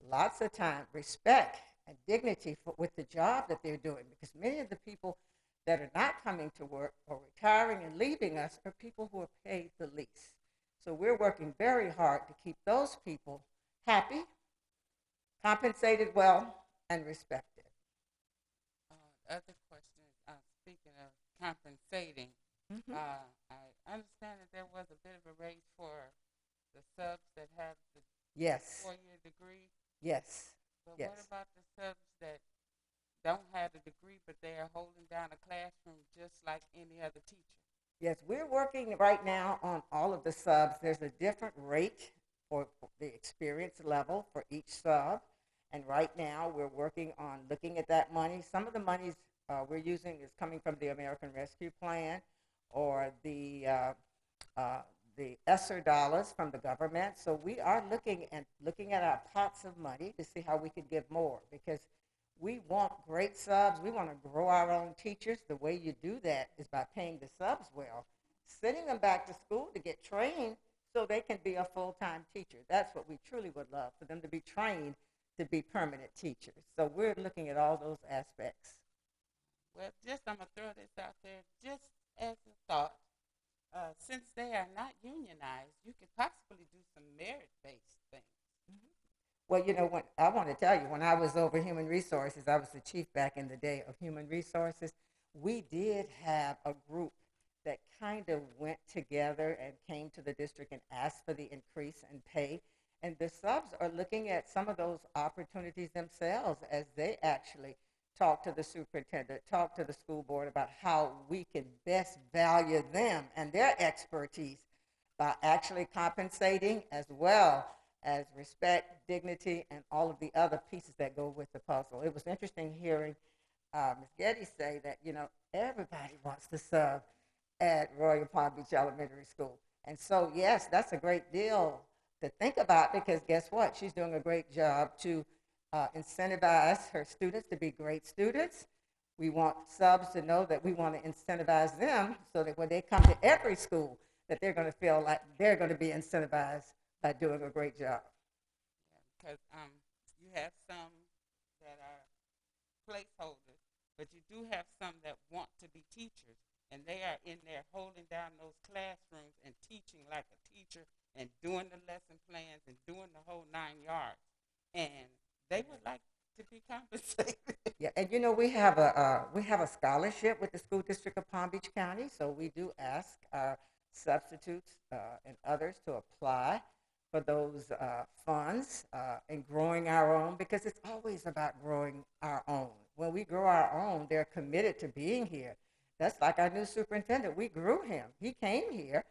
Speaker 8: lots of time, respect, and dignity with the job that they're doing. Because many of the people that are not coming to work or retiring and leaving us are people who are paid the least. So we're working very hard to keep those people happy, compensated well, and respected.
Speaker 9: Other question, speaking of compensating, I understand that there was a bit of a raise for the subs that have the
Speaker 8: Yes,
Speaker 9: 4-year degree.
Speaker 8: yes,
Speaker 9: But
Speaker 8: yes.
Speaker 9: what about the subs that don't have the degree, but they are holding down a classroom just like any other teacher?
Speaker 8: Yes, we're working right now on all of the subs. There's a different rate for the experience level for each sub. And right now, we're working on looking at that money. Some of the monies we're using is coming from the American Rescue Plan or the ESSER dollars from the government. So we are looking at our pots of money to see how we can give more, because we want great subs. We want to grow our own teachers. The way you do that is by paying the subs well, sending them back to school to get trained so they can be a full-time teacher. That's what we truly would love, for them to be trained to be permanent teachers. So we're looking at all those aspects.
Speaker 9: Well, I'm going to throw this out there just as a thought. Since they are not unionized, you could possibly do some merit-based things.
Speaker 8: Well, I want to tell you, when I was over human resources, I was the chief back in the day of human resources. We did have a group that kind of went together and came to the district and asked for the increase in pay. And the subs are looking at some of those opportunities themselves as they actually talk to the superintendent, talk to the school board about how we can best value them and their expertise by actually compensating, as well as respect, dignity, and all of the other pieces that go with the puzzle. It was interesting hearing Ms. Getty say that, everybody wants to sub at Royal Palm Beach Elementary School. And so, yes, that's a great deal to think about, because guess what? She's doing a great job to incentivize her students to be great students. We want subs to know that we want to incentivize them so that when they come to every school, that they're going to feel like they're going to be incentivized by doing a great job.
Speaker 9: Because you have some that are placeholders, but you do have some that want to be teachers, and they are in there holding down those classrooms and teaching like a teacher and doing the lesson plans and doing the whole 9 yards. And they would like to be compensated.
Speaker 8: Yeah, and we have a scholarship with the school district of Palm Beach County, so we do ask our substitutes and others to apply for those funds and growing our own, because it's always about growing our own. When we grow our own, they're committed to being here. That's like our new superintendent. We grew him. He came here,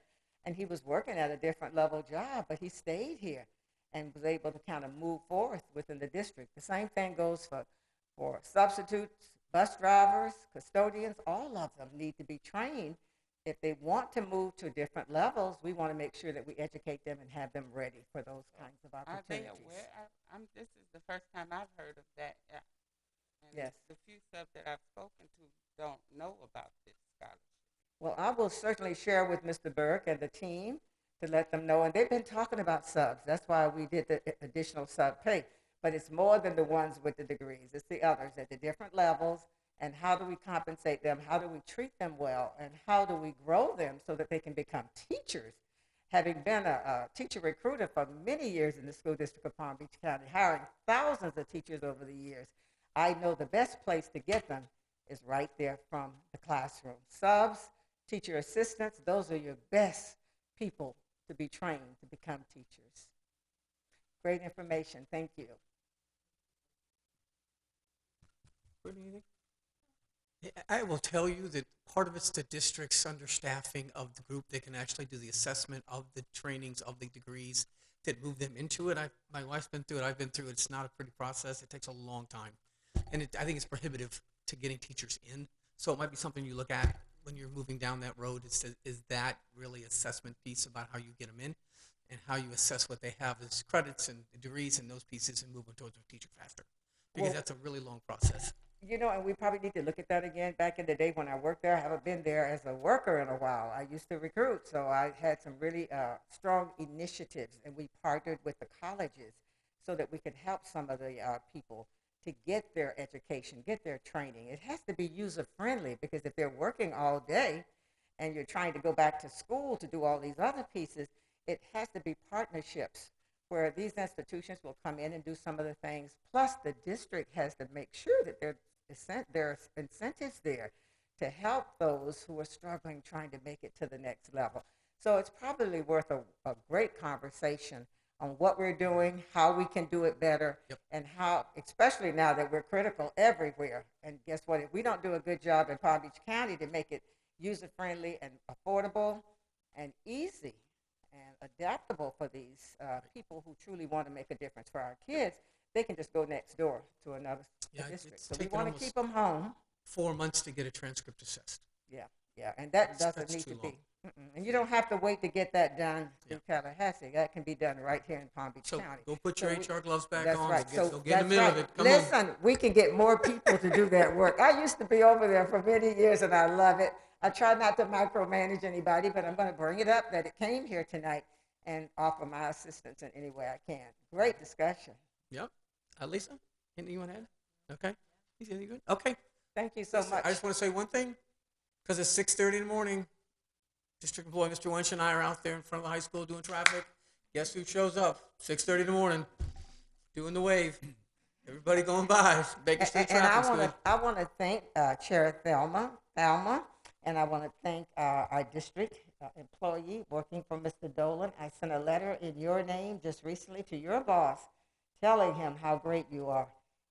Speaker 8: and he was working at a different level job, but he stayed here and was able to kind of move forth within the district. The same thing goes for substitutes, bus drivers, custodians. All of them need to be trained. If they want to move to different levels, we want to make sure that we educate them and have them ready for those kinds of opportunities.
Speaker 9: Are they aware? This is the first time I've heard of that. And
Speaker 8: Yes.
Speaker 9: the few subs that I've spoken to don't know about this scholarship.
Speaker 8: Well, I will certainly share with Mr. Burke and the team to let them know. And they've been talking about subs. That's why we did the additional sub pay. But it's more than the ones with the degrees. It's the others at the different levels. And how do we compensate them? How do we treat them well? And how do we grow them so that they can become teachers? Having been a teacher recruiter for many years in the school district of Palm Beach County, hiring thousands of teachers over the years, I know the best place to get them is right there from the classroom. Subs, teacher assistants, those are your best people to be trained to become teachers. Great information. Thank you.
Speaker 6: Brittany, anything? I will tell you that part of it's the district's understaffing of the group. They can actually do the assessment of the trainings, of the degrees that move them into it. My wife's been through it. I've been through it. It's not a pretty process. It takes a long time. And I think it's prohibitive to getting teachers in. So it might be something you look at when you're moving down that road. Is that really assessment piece about how you get them in and how you assess what they have as credits and degrees and those pieces and move them towards a teacher faster? Because that's a really long process.
Speaker 8: You know, and we probably need to look at that again. Back in the day when I worked there, I haven't been there as a worker in a while. I used to recruit, so I had some really strong initiatives, and we partnered with the colleges so that we could help some of the people to get their education, get their training. It has to be user-friendly, because if they're working all day and you're trying to go back to school to do all these other pieces, it has to be partnerships where these institutions will come in and do some of the things, plus the district has to make sure that there's incentives there to help those who are struggling trying to make it to the next level. So it's probably worth a great conversation on what we're doing, how we can do it better, and how, especially now that we're critical everywhere. And guess what? If we don't do a good job in Palm Beach County to make it user-friendly and affordable and easy and adaptable for these people who truly want to make a difference for our kids, they can just go next door to another district. So we want to keep them home.
Speaker 6: 4 months to get a transcript assessed.
Speaker 8: Yeah, and that doesn't need to be. And you don't have to wait to get that done in Tallahassee. That can be done right here in Palm Beach County.
Speaker 6: Go put your HR gloves back
Speaker 8: that's
Speaker 6: on.
Speaker 8: Right.
Speaker 6: Go get in the middle of it. Come
Speaker 8: Listen, we can get more people to do that work. I used to be over there for many years, and I love it. I try not to micromanage anybody, but I'm going to bring it up that it came here tonight and offer my assistance in any way I can. Great discussion.
Speaker 6: Yep. Lisa, anything you want to add? Okay. Lisa, anything good? Okay.
Speaker 8: Thank you so much.
Speaker 6: I just want to say one thing, because it's 6:30 in the morning. District employee Mr. Wench and I are out there in front of the high school doing traffic. Guess who shows up? 6:30 in the morning, doing the wave. Everybody going by. Baker Street traffic's good.
Speaker 8: I want to thank Chair Thelma, and I want to thank our district employee working for Mr. Dolan. I sent a letter in your name just recently to your boss telling him how great you are.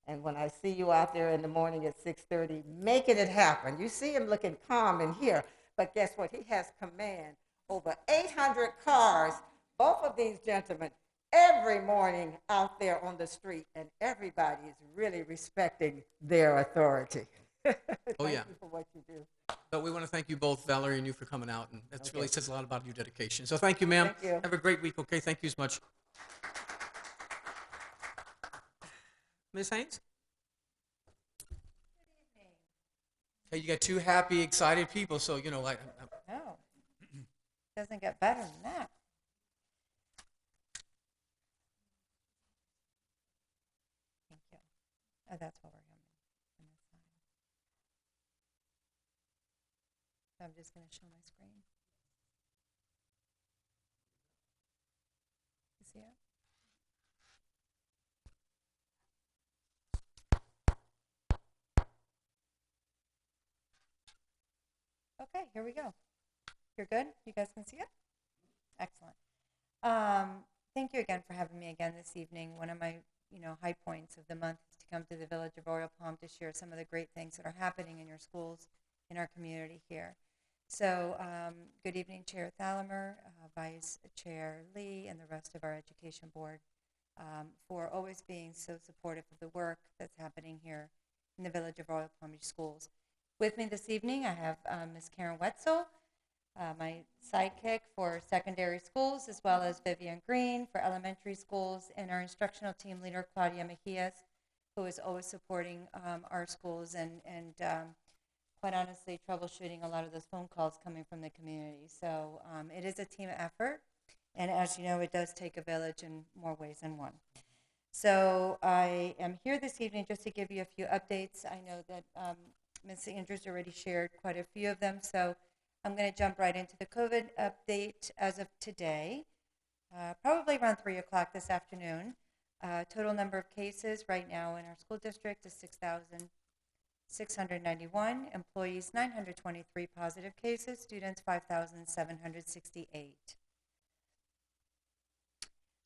Speaker 8: And when I see you out there in the morning at 6:30, making it happen. You see him looking calm in here, but guess what? He has command over 800 cars, both of these gentlemen, every morning out there on the street, and everybody is really respecting their authority. Thank you for what you do.
Speaker 6: But we want to thank you both, Valerie and you, for coming out, and that really says a lot about your dedication. So thank you, ma'am.
Speaker 8: Thank you.
Speaker 6: Have a great week, okay? Thank you as much. Ms. Haynes? Hey, you got two happy, excited people, so, you know, like...
Speaker 10: No, doesn't get better than that. Thank you. Oh, that's what we're going to do. So I'm just going to show my screen. You see it? Okay, here we go. You're good? You guys can see it? Excellent. Thank you again for having me again this evening. One of my, high points of the month is to come to the village of Royal Palm to share some of the great things that are happening in your schools, in our community here. So, good evening, Chair Thalamer, Vice Chair Lee, and the rest of our education board for always being so supportive of the work that's happening here in the village of Royal Palm Beach Schools. With me this evening, I have Ms. Karen Wetzel, my sidekick for secondary schools, as well as Vivian Green for elementary schools, and our instructional team leader, Claudia Mejias, who is always supporting our schools and quite honestly, troubleshooting a lot of those phone calls coming from the community. So it is a team effort, and as you know, it does take a village in more ways than one. So I am here this evening just to give you a few updates. I know that Ms. Andrews already shared quite a few of them, so I'm going to jump right into the COVID update as of today, probably around 3 o'clock this afternoon. Total number of cases right now in our school district is 6,691, employees 923 positive cases, students 5,768.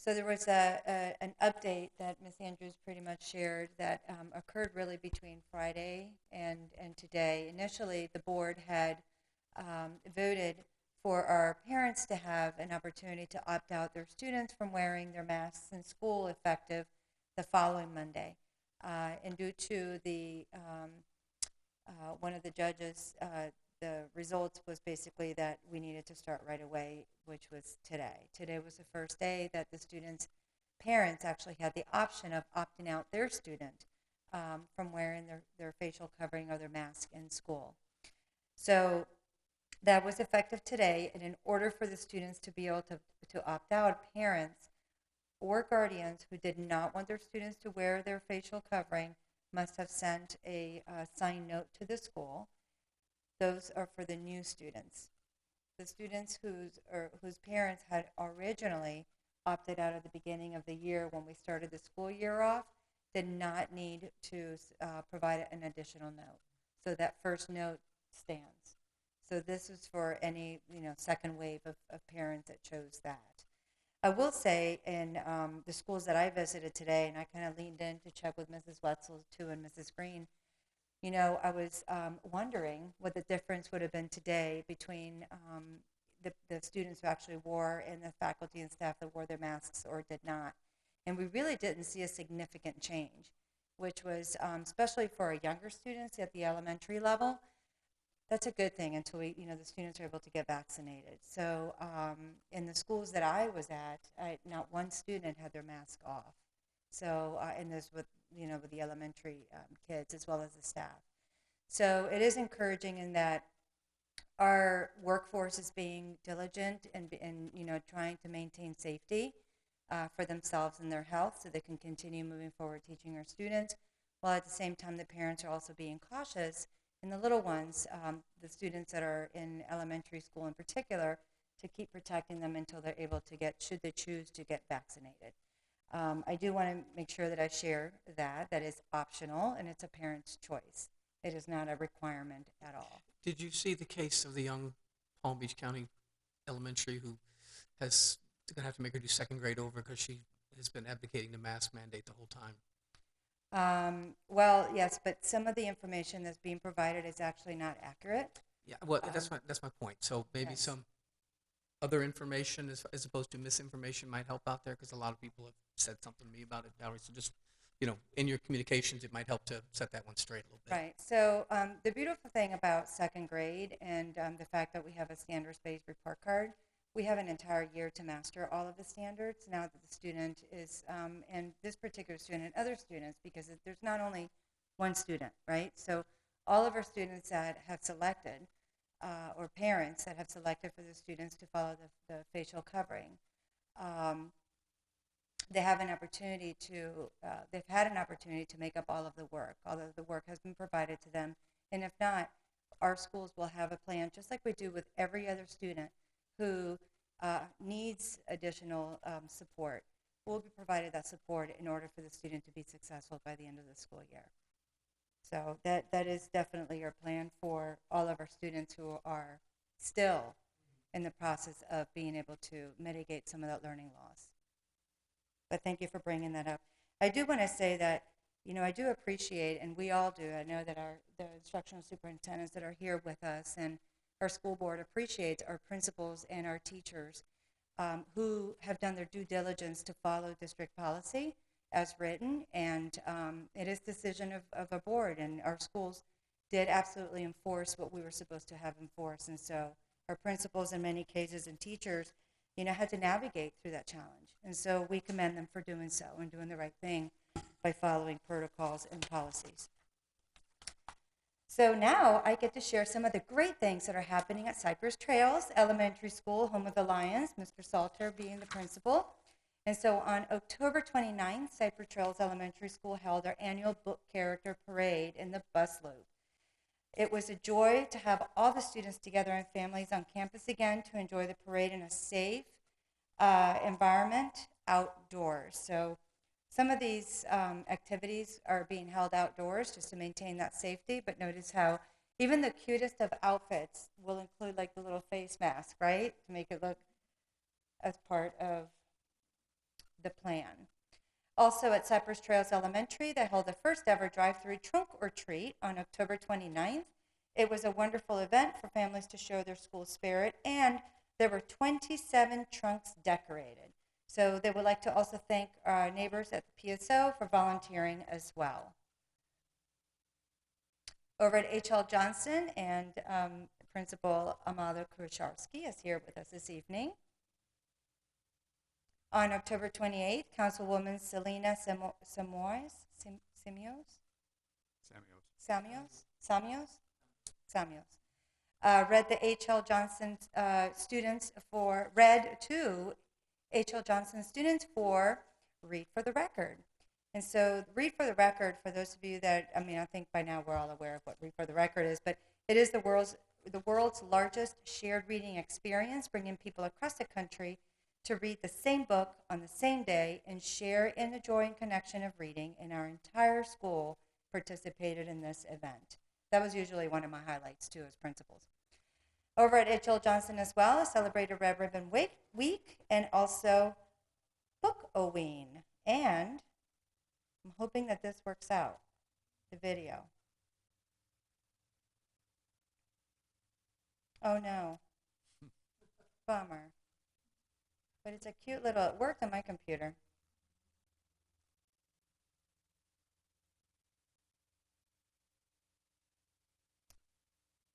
Speaker 10: So there was an update that Ms. Andrews pretty much shared that occurred really between Friday and today. Initially, the board had voted for our parents to have an opportunity to opt out their students from wearing their masks in school effective the following Monday. And due to the one of the judges, the results was basically that we needed to start right away, which was today. Today was the first day that the students' parents actually had the option of opting out their student from wearing their facial covering or their mask in school. So that was effective today, and in order for the students to be able to opt out, parents or guardians who did not want their students to wear their facial covering must have sent a signed note to the school. Those are for the new students. The students whose parents had originally opted out at the beginning of the year when we started the school year off did not need to provide an additional note. So that first note stands. So this is for any second wave of parents that chose that. I will say in the schools that I visited today, and I kind of leaned in to check with Mrs. Wetzel too and Mrs. Green, I was wondering what the difference would have been today between the students who actually wore and the faculty and staff that wore their masks or did not. And we really didn't see a significant change, which was, especially for our younger students at the elementary level, that's a good thing until the students are able to get vaccinated. So in the schools that I was at, not one student had their mask off. So, and this with the elementary kids as well as the staff. So it is encouraging in that our workforce is being diligent and trying to maintain safety for themselves and their health so they can continue moving forward teaching our students, while at the same time the parents are also being cautious in the little ones, the students that are in elementary school in particular, to keep protecting them until they're able to should they choose to get vaccinated. I do want to make sure that I share that is optional and it's a parent's choice. It is not a requirement at all.
Speaker 6: Did you see the case of the young Palm Beach County elementary who has going to have to make her do second grade over because she has been advocating the mask mandate the whole time?
Speaker 10: Well, yes, but some of the information that's being provided is actually not accurate.
Speaker 6: Yeah, well, that's my point. So maybe
Speaker 10: Yes.
Speaker 6: some other information as opposed to misinformation might help out there, because a lot of people have said something to me about it, Valerie. So just, in your communications, it might help to set that one straight a little bit.
Speaker 10: Right. So the beautiful thing about second grade and the fact that we have a standards-based report card, we have an entire year to master all of the standards now that the student is, and this particular student and other students, because there's not only one student, right? So all of our students that have selected, or parents that have selected for the students to follow the facial covering, they have an opportunity they've had an opportunity to make up all of the work. All of the work has been provided to them. And if not, our schools will have a plan, just like we do with every other student who needs additional support. We'll be provided that support in order for the student to be successful by the end of the school year. So that is definitely our plan for all of our students who are still in the process of being able to mitigate some of that learning loss. But thank you for bringing that up. I do want to say that, I do appreciate, and we all do, I know that the instructional superintendents that are here with us and our school board appreciates our principals and our teachers who have done their due diligence to follow district policy as written, and it is decision of a board, and our schools did absolutely enforce what we were supposed to have enforced, and so our principals in many cases and teachers, had to navigate through that challenge, and so we commend them for doing so and doing the right thing by following protocols and policies. So now I get to share some of the great things that are happening at Cypress Trails Elementary School, home of the Lions, Mr. Salter being the principal. And so on October 29th, Cypress Trails Elementary School held our annual book character parade in the bus loop. It was a joy to have all the students together and families on campus again to enjoy the parade in a safe environment outdoors. So some of these activities are being held outdoors just to maintain that safety, but notice how even the cutest of outfits will include like the little face mask, right? To make it look as part of Also at Cypress Trails Elementary, they held the first ever drive-through trunk or treat on October 29th. It was a wonderful event for families to show their school spirit, and there were 27 trunks decorated. So they would like to also thank our neighbors at the PSO for volunteering as well. Over at H.L. Johnson, and Principal Amado Krusharski is here with us this evening. On October 28th, Councilwoman Selena Samios read the H.L. Johnson students read to H.L. Johnson students for Read for the Record. And so Read for the Record, for those of you that, I think by now we're all aware of what Read for the Record is, but it is the world's largest shared reading experience, bringing people across the country to read the same book on the same day and share in the joy and connection of reading. And our entire school participated in this event. That was usually one of my highlights too as principals. Over at H.L. Johnson as well, celebrated Red Ribbon Week and also Book-O-Ween. And I'm hoping that this works out, the video. Oh no, bummer. But it's a cute little, it worked on my computer.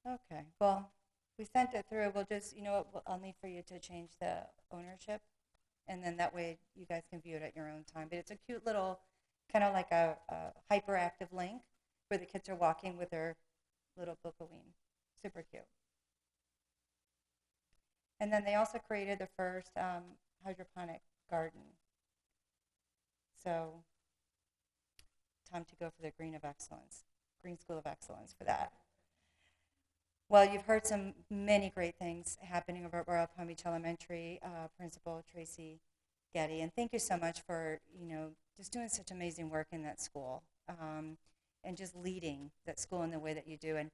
Speaker 10: Okay, well, we sent it through. We'll just, I'll need for you to change the ownership, and then that way you guys can view it at your own time. But it's a cute little, kind of like a hyperactive link where the kids are walking with their little Book-O-Ween. Super cute. And then they also created the first hydroponic garden. So, time to go for the Green School of Excellence for that. Well, you've heard many great things happening over at Royal Palm Beach Elementary, Principal Tracy Getty, and thank you so much for, just doing such amazing work in that school, and just leading that school in the way that you do. And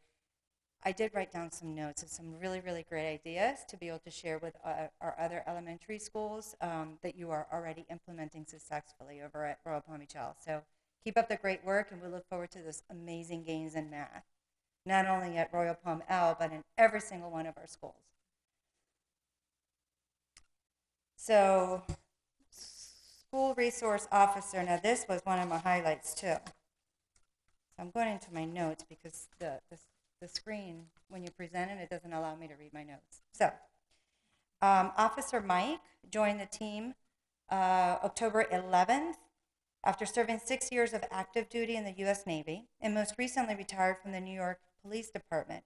Speaker 10: I did write down some notes of some really, really great ideas to be able to share with our other elementary schools that you are already implementing successfully over at Royal Palm Beach L. So keep up the great work, and we look forward to those amazing gains in math, not only at Royal Palm L, but in every single one of our schools. So, school resource officer, now this was one of my highlights too. So I'm going into my notes because the screen, when you present it doesn't allow me to read my notes. So, Officer Mike joined the team October 11th after serving 6 years of active duty in the U.S. Navy and most recently retired from the New York Police Department.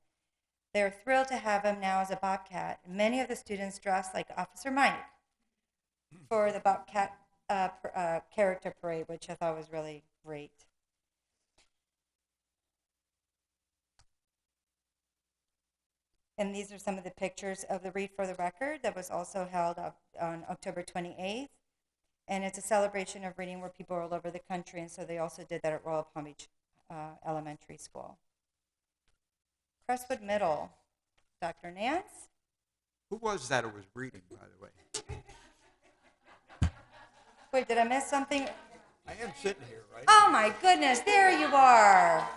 Speaker 10: They are thrilled to have him now as a Bobcat. Many of the students dressed like Officer Mike for the Bobcat character parade, which I thought was really great. And these are some of the pictures of the Read for the Record that was also held on October 28th. And it's a celebration of reading where people are all over the country, and so they also did that at Royal Palm Beach Elementary School. Crestwood Middle, Dr. Nance.
Speaker 5: Who was that who was reading, by the way?
Speaker 10: Wait, did I miss something?
Speaker 5: I am sitting here, right?
Speaker 10: Oh my goodness, there you are.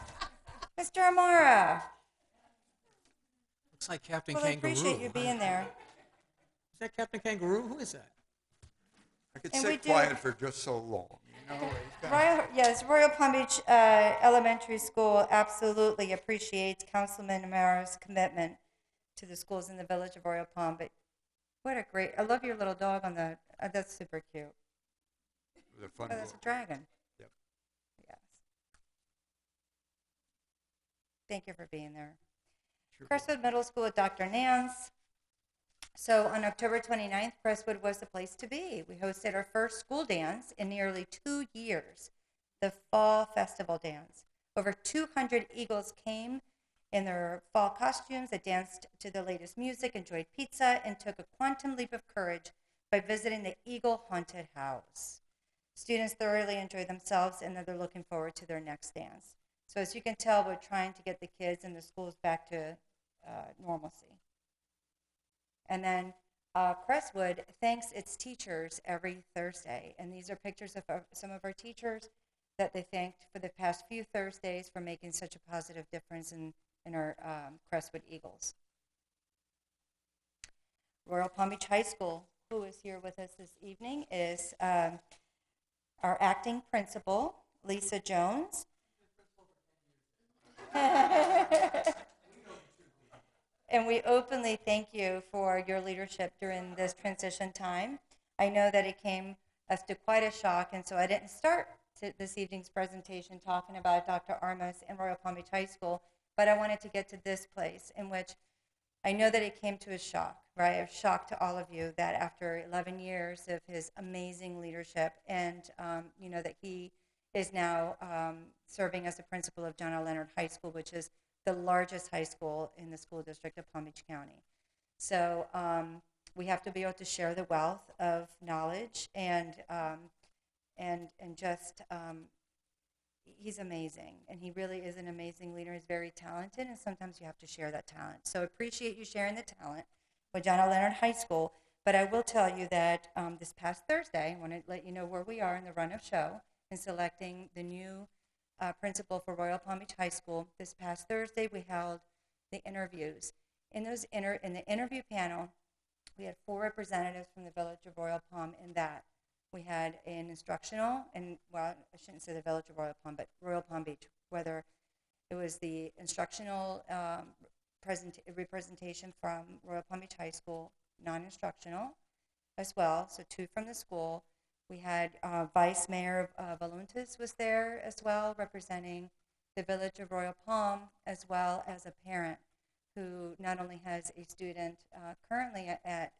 Speaker 10: Mr. Amara.
Speaker 6: Looks like Captain
Speaker 10: Well,
Speaker 6: Kangaroo.
Speaker 10: I appreciate you being there.
Speaker 6: Is that Captain Kangaroo? Who is that?
Speaker 5: I could
Speaker 10: And we
Speaker 5: sit
Speaker 10: do-
Speaker 5: quiet for just so long,
Speaker 10: Royal Palm Beach Elementary School absolutely appreciates Councilman Amara's commitment to the schools in the village of Royal Palm. But what a great, I love your little dog on the, that's super cute.
Speaker 5: It was a fun
Speaker 10: That's a
Speaker 5: book.
Speaker 10: dragon.
Speaker 5: Yep.
Speaker 10: Yes. Thank you for being there.
Speaker 5: Sure.
Speaker 10: Crestwood Middle School with Dr. Nance. So on October 29th, Crestwood was the place to be. We hosted our first school dance in nearly 2 years, the Fall Festival Dance. Over 200 Eagles came in their fall costumes that danced to the latest music, enjoyed pizza, and took a quantum leap of courage by visiting the Eagle Haunted House. Students thoroughly enjoyed themselves, and they're looking forward to their next dance. So as you can tell, we're trying to get the kids and the schools back to normalcy. And then Crestwood thanks its teachers every Thursday. And these are pictures of some of our teachers that they thanked for the past few Thursdays for making such a positive difference in our Crestwood Eagles. Royal Palm Beach High School, who is here with us this evening, is our acting principal, Lisa Jones. And we openly thank you for your leadership during this transition time. I know that it came as to quite a shock, and so I didn't start this evening's presentation talking about Dr. Armas and Royal Palm Beach High School, but I wanted to get to this place in which I know that it came to a shock, right? A shock to all of you that after 11 years of his amazing leadership and, that he is now serving as the principal of John L. Leonard High School, which is the largest high school in the school district of Palm Beach County. So we have to be able to share the wealth of knowledge and just he's amazing, and he really is an amazing leader. He's very talented, and sometimes you have to share that talent. So appreciate you sharing the talent with John L. Leonard High School. But I will tell you that this past Thursday, I want to let you know where we are in the run of show in selecting the new principal for Royal Palm Beach High School. This past Thursday, we held the interviews. In the interview panel, we had 4 representatives from the village of Royal Palm. In that, we had an instructional, and well, I shouldn't say the village of Royal Palm, but Royal Palm Beach, whether it was the instructional representation from Royal Palm Beach High School, non-instructional as well, so 2 from the school. We had Vice Mayor Voluntas was there as well, representing the village of Royal Palm, as well as a parent who not only has a student currently at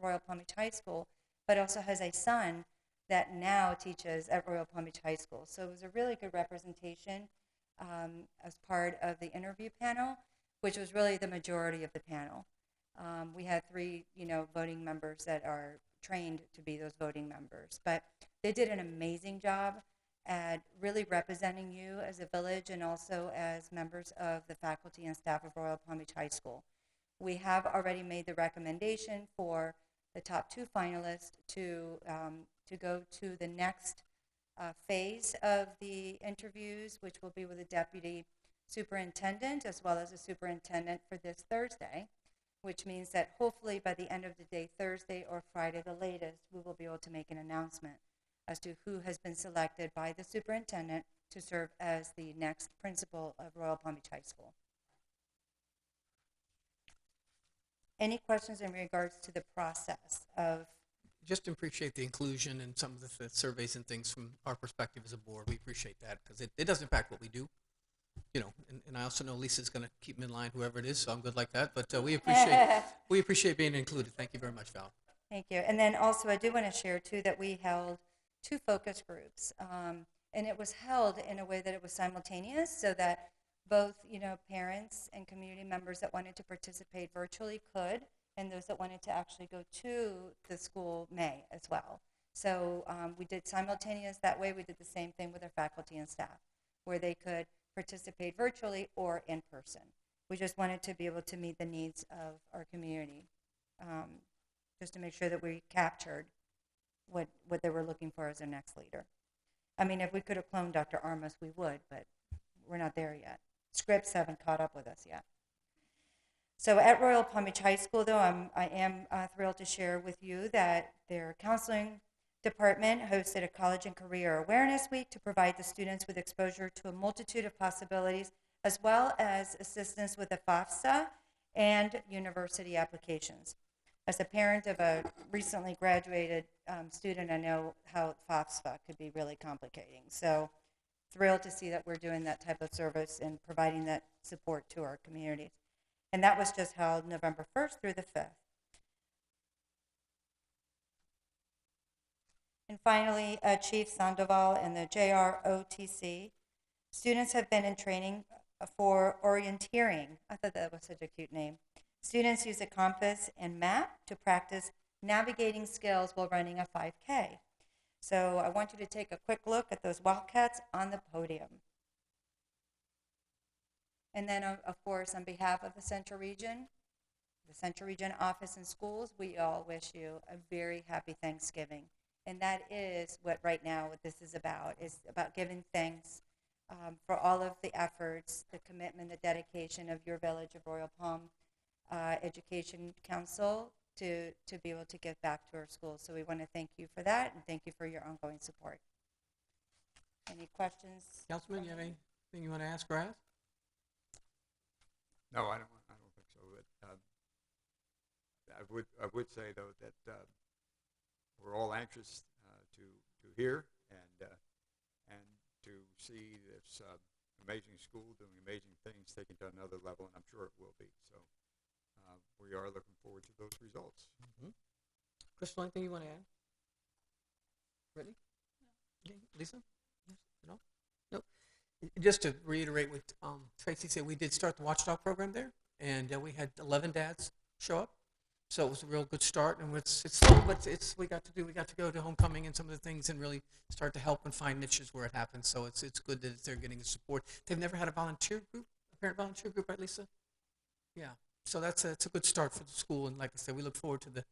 Speaker 10: Royal Palm Beach High School, but also has a son that now teaches at Royal Palm Beach High School. So it was a really good representation as part of the interview panel, which was really the majority of the panel. We had 3, voting members that are trained to be those voting members, but they did an amazing job at really representing you as a village and also as members of the faculty and staff of Royal Palm Beach High School. We have already made the recommendation for the top 2 finalists to go to the next phase of the interviews, which will be with the deputy superintendent as well as the superintendent for this Thursday, which means that hopefully by the end of the day, Thursday or Friday the latest, we will be able to make an announcement as to who has been selected by the superintendent to serve as the next principal of Royal Palm Beach High School. Any questions in regards to the process of?
Speaker 6: Just appreciate the inclusion and some of the surveys and things from our perspective as a board. We appreciate that because it does impact what we do. And I also know Lisa's going to keep me in line, whoever it is, so I'm good like that. But we appreciate being included. Thank you very much, Val.
Speaker 10: Thank you. And then also I do want to share, too, that we held 2 focus groups. And it was held in a way that it was simultaneous so that both, parents and community members that wanted to participate virtually could, and those that wanted to actually go to the school may as well. So we did simultaneous that way. We did the same thing with our faculty and staff, where they could participate virtually or in person. We just wanted to be able to meet the needs of our community, just to make sure that we captured what they were looking for as their next leader. I mean, if we could have cloned Dr. Armas, we would, but we're not there yet. Scripts haven't caught up with us yet. So at Royal Palm Beach High School, though, I am thrilled to share with you that their counseling department hosted a College and Career Awareness Week to provide the students with exposure to a multitude of possibilities, as well as assistance with the FAFSA and university applications. As a parent of a recently graduated student, I know how FAFSA could be really complicating. So thrilled to see that we're doing that type of service and providing that support to our communities. And that was just held November 1st through the 5th. And finally, Chief Sandoval and the JROTC. Students have been in training for orienteering. I thought that was such a cute name. Students use a compass and map to practice navigating skills while running a 5K. So I want you to take a quick look at those Wildcats on the podium. And then, of course, on behalf of the Central Region, the Central Region Office and Schools, we all wish you a very happy Thanksgiving. And that is what right now what this is about giving thanks for all of the efforts, the commitment, the dedication of your village of Royal Palm Education Council to be able to give back to our schools. So we want to thank you for that and thank you for your ongoing support. Any questions?
Speaker 6: Councilman, you have anything you want to ask or ask?
Speaker 5: No, I don't think so. But I would say though that we're all anxious to hear and to see this amazing school doing amazing things, taken to another level, and I'm sure it will be. So we are looking forward to those results.
Speaker 6: Mm-hmm. Crystal, anything you want to add? Brittany? No. Lisa? Yes? No? Nope. Just to reiterate what Tracy said, we did start the Watchdog program there, and we had 11 dads show up. So it was a real good start, and it's slow, but we got to go to homecoming and some of the things and really start to help and find niches where it happens. So it's good that they're getting the support. They've never had a volunteer group, a parent volunteer group, right, Lisa? Yeah. So it's a good start for the school, and like I said, we look forward to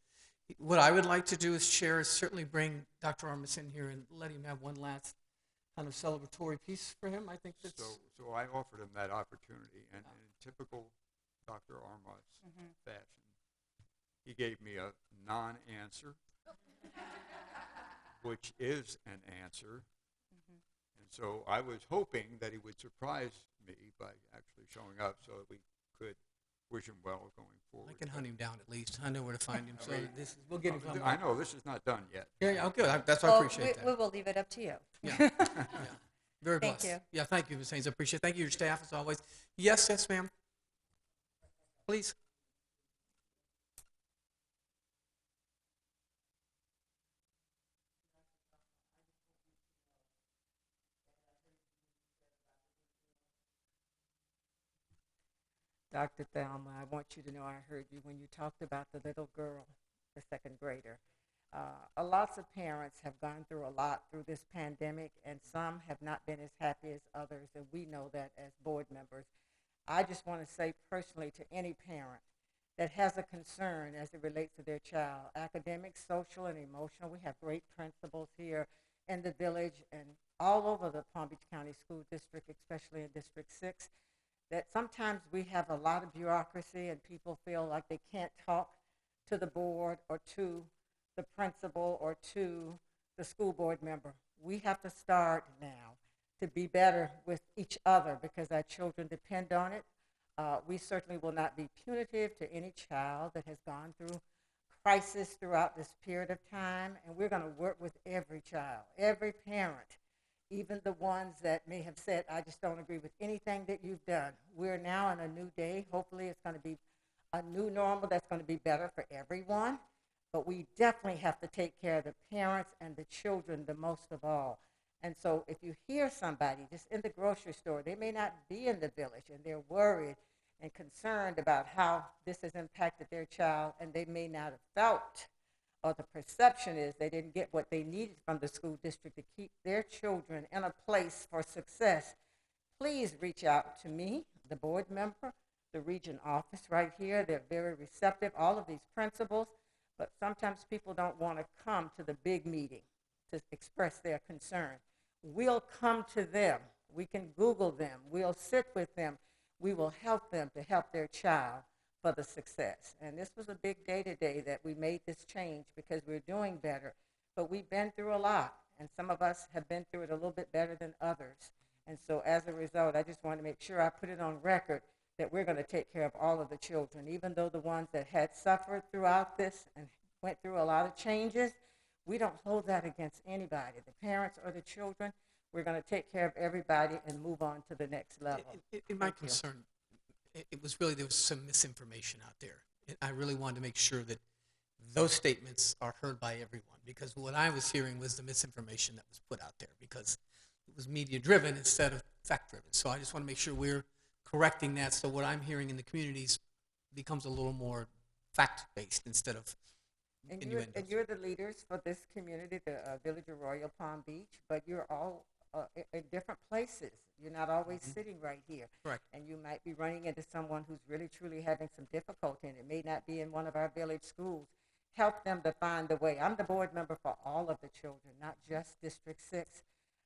Speaker 6: what I would like to do is certainly bring Dr. Armas in here and let him have one last kind of celebratory piece for him. I think that's
Speaker 5: So I offered him that opportunity, and in typical Dr. Armas fashion, he gave me a non-answer, which is an answer. And so I was hoping that he would surprise me by actually showing up so that we could wish him well going forward.
Speaker 6: I can hunt him down at least. I know where to find him. So we'll get him.
Speaker 5: I know this is not done yet.
Speaker 6: Yeah, good. That's why I appreciate that.
Speaker 10: We will leave it up to you.
Speaker 6: Yeah. Very
Speaker 10: Thank
Speaker 6: blessed.
Speaker 10: you.
Speaker 6: Yeah, thank you, Ms. Haynes. I appreciate it. Thank you, your staff, as always. Yes, ma'am. Please.
Speaker 8: Dr. Thelma, I want you to know I heard you when you talked about the little girl, the second grader. Lots of parents have gone through a lot through this pandemic, and some have not been as happy as others, and we know that as board members. I just want to say personally to any parent that has a concern as it relates to their child, academic, social, and emotional. We have great principals here in the village and all over the Palm Beach County School District, especially in District 6, that sometimes we have a lot of bureaucracy and people feel like they can't talk to the board or to the principal or to the school board member. We have to start now to be better with each other because our children depend on it. We certainly will not be punitive to any child that has gone through crisis throughout this period of time, and we're going to work with every child, every parent, even the ones that may have said, I just don't agree with anything that you've done. We're now in a new day. Hopefully it's going to be a new normal that's going to be better for everyone, but we definitely have to take care of the parents and the children the most of all. And so if you hear somebody just in the grocery store, they may not be in the village and they're worried and concerned about how this has impacted their child, and they may not have felt, or the perception is they didn't get what they needed from the school district to keep their children in a place for success, please reach out to me, the board member, the region office right here. They're very receptive, all of these principals, but sometimes people don't want to come to the big meeting to express their concern. We'll come to them. We can Google them. We'll sit with them. We will help them to help their child for the success. And this was a big day today that we made this change because we're doing better. But we've been through a lot, and some of us have been through it a little bit better than others. And so as a result, I just want to make sure I put it on record that we're going to take care of all of the children, even though the ones that had suffered throughout this and went through a lot of changes, we don't hold that against anybody, the parents or the children. We're going to take care of everybody and move on to the next level.
Speaker 6: In my concern, it was really there was some misinformation out there. And I really wanted to make sure that those statements are heard by everyone, because what I was hearing was the misinformation that was put out there because it was media-driven instead of fact-driven. So I just want to make sure we're correcting that so what I'm hearing in the communities becomes a little more fact-based instead of innuendos.
Speaker 8: And you're the leaders for this community, the Village of Royal Palm Beach, but you're all in different places. You're not always sitting right here.
Speaker 6: Correct.
Speaker 8: And you might be running into someone who's really, truly having some difficulty, and it may not be in one of our village schools. Help them to find the way. I'm the board member for all of the children, not just District 6.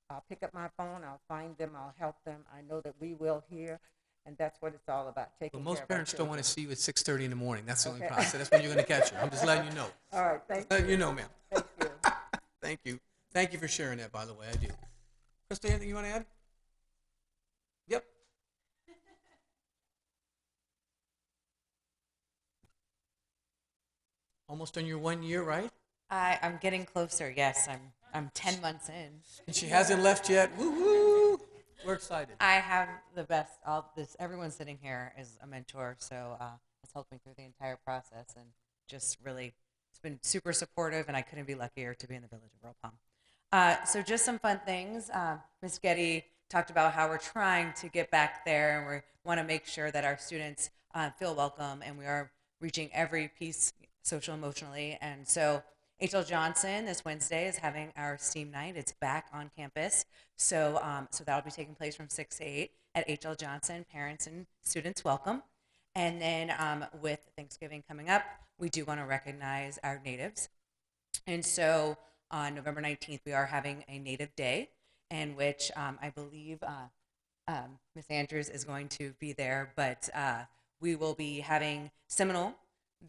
Speaker 8: I'll pick up my phone, I'll find them, I'll help them. I know that we will here, and that's what it's all about, taking
Speaker 6: But
Speaker 8: care
Speaker 6: most
Speaker 8: of
Speaker 6: parents
Speaker 8: our
Speaker 6: don't want to
Speaker 8: children.
Speaker 6: see you at 6:30 in the morning. That's the only
Speaker 8: Okay.
Speaker 6: problem. So that's when you're going to catch her. I'm just letting you know.
Speaker 8: All right, thank
Speaker 6: Letting
Speaker 8: you.
Speaker 6: you know, ma'am.
Speaker 8: Thank you.
Speaker 6: Thank you. Thank you for sharing that, by the way. I do. Krista, anything you want to add? Yep. Almost on your 1 year, right?
Speaker 11: I'm getting closer. Yes, I'm 10 months in.
Speaker 6: And she hasn't left yet. Woo woo! We're excited.
Speaker 11: I have the best. Everyone sitting here is a mentor, so it's helped me through the entire process, and just really, it's been super supportive, and I couldn't be luckier to be in the village of Royal Palm. So just some fun things. Ms. Getty talked about how we're trying to get back there, and we want to make sure that our students feel welcome, and we are reaching every piece social emotionally. And so H.L. Johnson this Wednesday is having our STEAM night. It's back on campus. So that'll be taking place from 6 to 8 at H.L. Johnson. Parents and students welcome. And then with Thanksgiving coming up, we do want to recognize our natives. And so on November 19th, we are having a Native Day, in which I believe Ms. Andrews is going to be there, but we will be having Seminole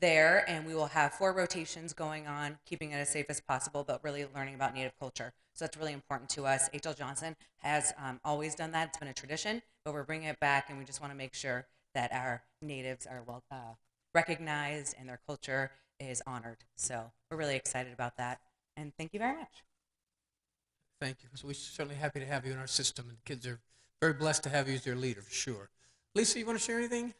Speaker 11: there, and we will have 4 rotations going on, keeping it as safe as possible, but really learning about Native culture. So that's really important to us. H.L. Johnson has always done that. It's been a tradition, but we're bringing it back, and we just want to make sure that our natives are well recognized and their culture is honored. So we're really excited about that, and thank you very much.
Speaker 6: Thank you. So we're certainly happy to have you in our system, and the kids are very blessed to have you as their leader, for sure. Lisa, you want to share anything?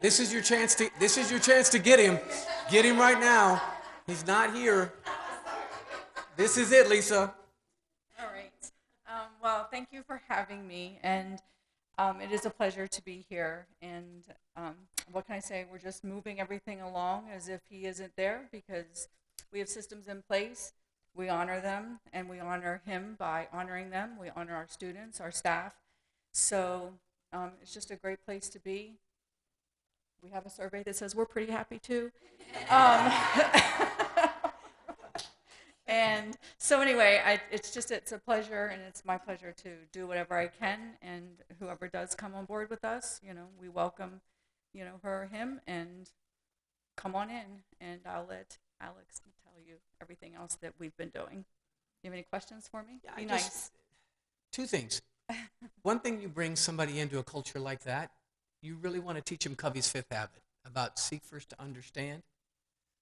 Speaker 6: This is your chance to get him. Get him right now. He's not here. This is it, Lisa.
Speaker 12: All right. Well, thank you for having me, and it is a pleasure to be here. And what can I say? We're just moving everything along as if he isn't there, because we have systems in place. We honor them, and we honor him by honoring them. We honor our students, our staff. So it's just a great place to be. We have a survey that says we're pretty happy too. And so anyway, it's a pleasure, and it's my pleasure to do whatever I can, and whoever does come on board with us, we welcome, her or him, and come on in, and I'll let Alex tell you everything else that we've been doing. You have any questions for me?
Speaker 6: Yeah,
Speaker 12: Be nice.
Speaker 6: 2 things. One thing, you bring somebody into a culture like that, you really want to teach them Covey's 5th habit about seek first to understand,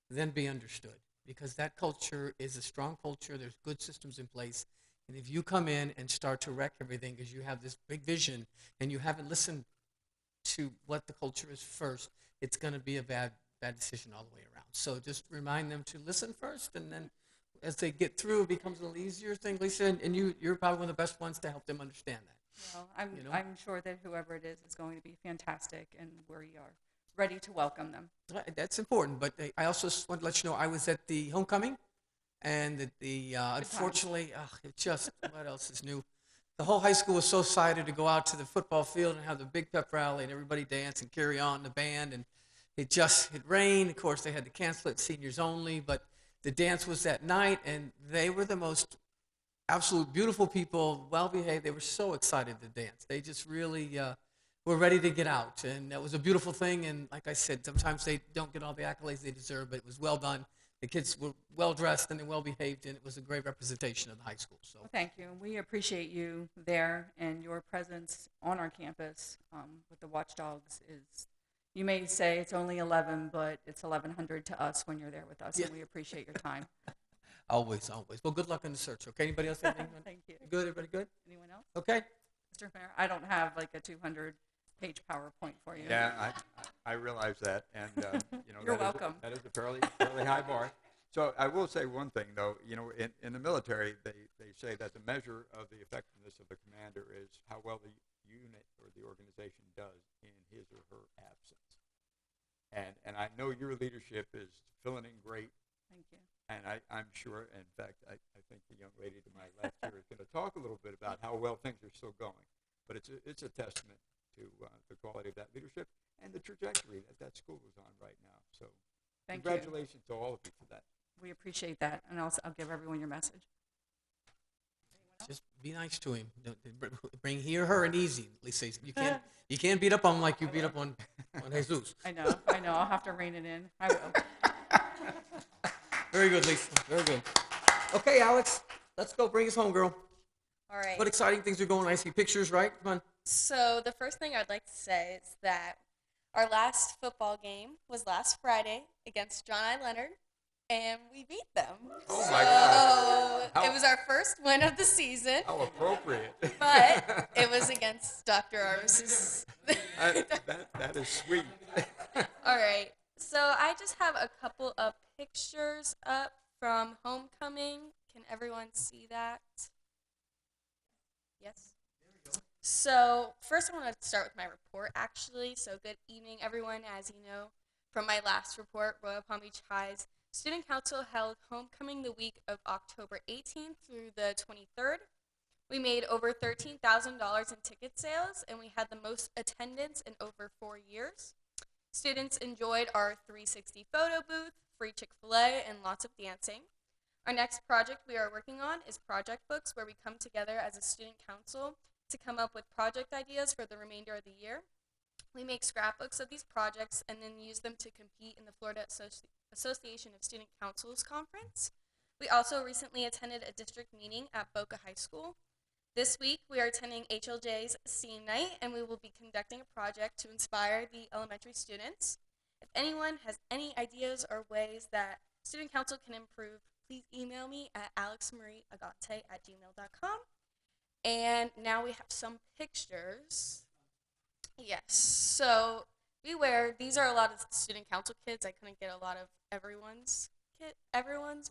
Speaker 6: then be understood. Because that culture is a strong culture. There's good systems in place. And if you come in and start to wreck everything because you have this big vision and you haven't listened to what the culture is first, it's going to be a bad decision all the way around. So just remind them to listen first, and then as they get through, it becomes a little easier thing, Lisa. And you're probably one of the best ones to help them understand that.
Speaker 12: Well, I'm sure that whoever it is going to be fantastic, and we are ready to welcome them.
Speaker 6: That's important, but I also want to let you know I was at the homecoming, and unfortunately, what else is new? The whole high school was so excited to go out to the football field and have the big pep rally, and everybody dance and carry on the band, and it rained. Of course, they had to cancel it, seniors only, but the dance was that night, and they were the most absolute beautiful people, well-behaved. They were so excited to dance. They just really were ready to get out, and that was a beautiful thing. And like I said, sometimes they don't get all the accolades they deserve, but it was well done. The kids were well-dressed and they well-behaved, and it was a great representation of the high school. So
Speaker 12: Well, thank you. We appreciate you there, and your presence on our campus with the Watchdogs is, you may say it's only 11, but it's 1100 to us when you're there with us, and we appreciate your time.
Speaker 6: Always. Well, good luck in the search, okay? Anybody else have anything?
Speaker 12: Thank you.
Speaker 6: Good? Everybody good?
Speaker 12: Anyone else?
Speaker 6: Okay.
Speaker 12: Mr. Mayor, I don't have like a 200-page PowerPoint for you.
Speaker 5: Yeah, I realize that, and
Speaker 12: You're welcome.
Speaker 5: That is a fairly high bar. So I will say one thing, though. In the military, they say that the measure of the effectiveness of the commander is how well the unit or the organization does in his or her absence. And I know your leadership is filling in great.
Speaker 12: Thank you.
Speaker 5: And I'm sure, in fact, I think the young lady to my left here is going to talk a little bit about how well things are still going. But it's a testament to the quality of that leadership and the trajectory that school is on right now. So
Speaker 12: Thank you.
Speaker 5: congratulations to all of you for that.
Speaker 12: We appreciate that, and I'll give everyone your message.
Speaker 6: Just be nice to him. Bring he or her an easy. At least you can't beat up on him like you beat up on Jesus.
Speaker 12: I know. I'll have to rein it in. I will.
Speaker 2: Very good, Lisa. Very good. Okay, Alex, let's go. Bring us home, girl.
Speaker 13: All right.
Speaker 2: What exciting things are going on? I see pictures, right? Come on.
Speaker 13: So the first thing I'd like to say is that our last football game was last Friday against John I. Leonard, and we beat them.
Speaker 5: Oh my God.
Speaker 13: So it was our first win of the season.
Speaker 5: How appropriate.
Speaker 13: But it was against Dr. Armis's.
Speaker 5: that is sweet.
Speaker 13: All right. So I just have a couple of pictures up from homecoming. Can everyone see that? Yes. So first I want to start with my report, actually. So good evening, everyone. As you know from my last report, Royal Palm Beach High's Student Council held homecoming the week of October 18th through the 23rd. We made over $13,000 in ticket sales, and we had the most attendance in over 4 years. Students enjoyed our 360 photo booth, free Chick-fil-A, and lots of dancing. Our next project we are working on is project books, where we come together as a student council to come up with project ideas for the remainder of the year. We make scrapbooks of these projects and then use them to compete in the Florida Association of Student Councils Conference. We also recently attended a district meeting at Boca High School. This week, we are attending HLJ's Scene Night, and we will be conducting a project to inspire the elementary students. If anyone has any ideas or ways that Student Council can improve, please email me at alexmarieagate@gmail.com. And now we have some pictures. Yes, so these are a lot of Student Council kids. I couldn't get a lot of everyone's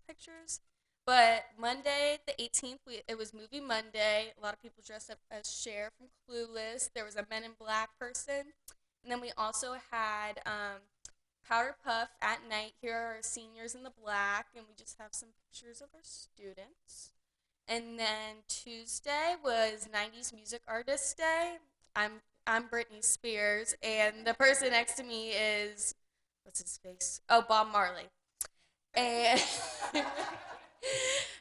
Speaker 13: pictures. But Monday, the 18th, it was Movie Monday. A lot of people dressed up as Cher from Clueless. There was a Men in Black person. And then we also had Powder Puff at night. Here are our seniors in the black, and we just have some pictures of our students. And then Tuesday was 90s Music Artist Day. I'm Britney Spears, and the person next to me is, what's his face? Oh, Bob Marley. And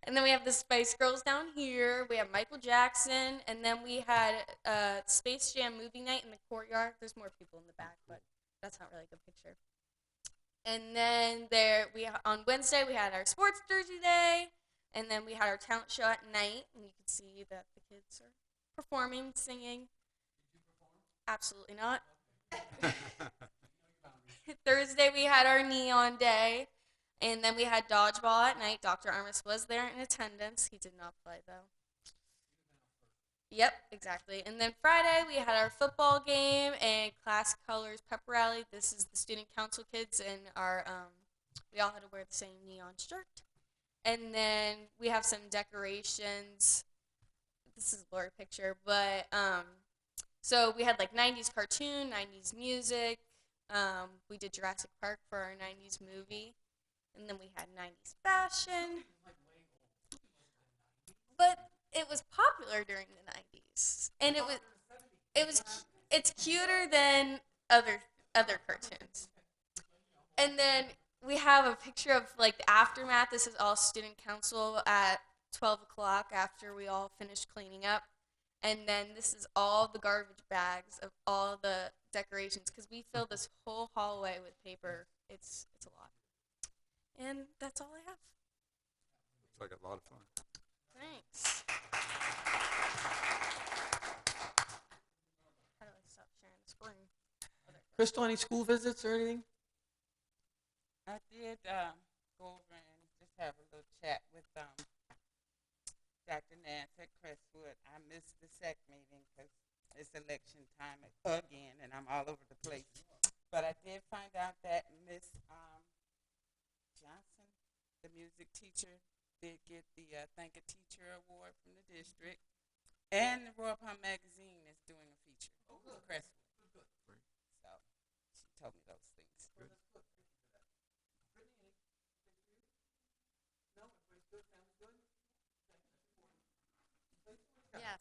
Speaker 13: and then we have the Spice Girls down here. We have Michael Jackson, and then we had Space Jam movie night in the courtyard. There's more people in the back, but that's not really a good picture. And then on Wednesday we had our sports jersey day, and then we had our talent show at night, and you can see that the kids are performing, singing. Absolutely not. Thursday we had our neon day, and then we had dodgeball at night. Dr. Armis was there in attendance. He did not play, though. Yep, exactly. And then Friday we had our football game and class colors pep rally. This is the student council kids, and we all had to wear the same neon shirt. And then we have some decorations. This is a blurry picture, but so we had like 90s cartoon, 90s music. We did Jurassic Park for our 90s movie. And then we had 90s fashion. But it was popular during the 90s. And it's cuter than other cartoons. And then we have a picture of like the aftermath. This is all student council at 12 o'clock after we all finished cleaning up. And then this is all the garbage bags of all the decorations, because we filled this whole hallway with paper. It's a lot. And that's all I have.
Speaker 5: Looks like a lot of fun.
Speaker 13: Thanks. How do I stop sharing the screen?
Speaker 2: Crystal, any school visits or anything?
Speaker 9: I did go over and just have a little chat with Dr. Nance at Crestwood. I missed the SEC meeting because it's election time again, and I'm all over the place. But I did find out that Miss Johnson, the music teacher, did get the Thank a Teacher Award from the district. And the Royal Palm Magazine is doing a feature for Crestwood. So she told me those things.
Speaker 7: Yes.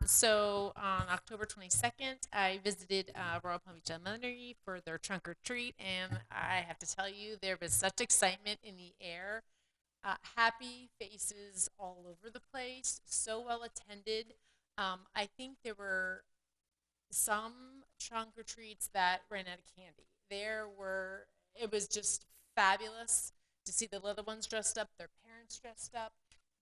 Speaker 7: So on October 22nd, I visited Royal Palm Beach Elementary for their trunk or treat, and I have to tell you, there was such excitement in the air. Happy faces all over the place, so well attended. I think there were some trunk or treats that ran out of candy. It was just fabulous to see the little ones dressed up, their parents dressed up,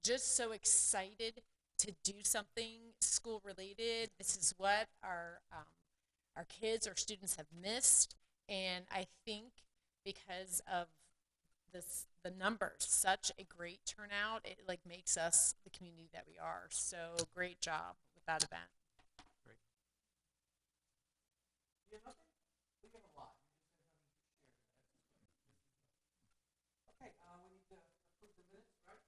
Speaker 7: just so excited to do something school related. This is what our kids, our students have missed, and I think because of the numbers, such a great turnout, it like makes us the community that we are. So great job with that event.
Speaker 2: Great. You have nothing? We have a lot. Okay, we need to approve the minutes, right?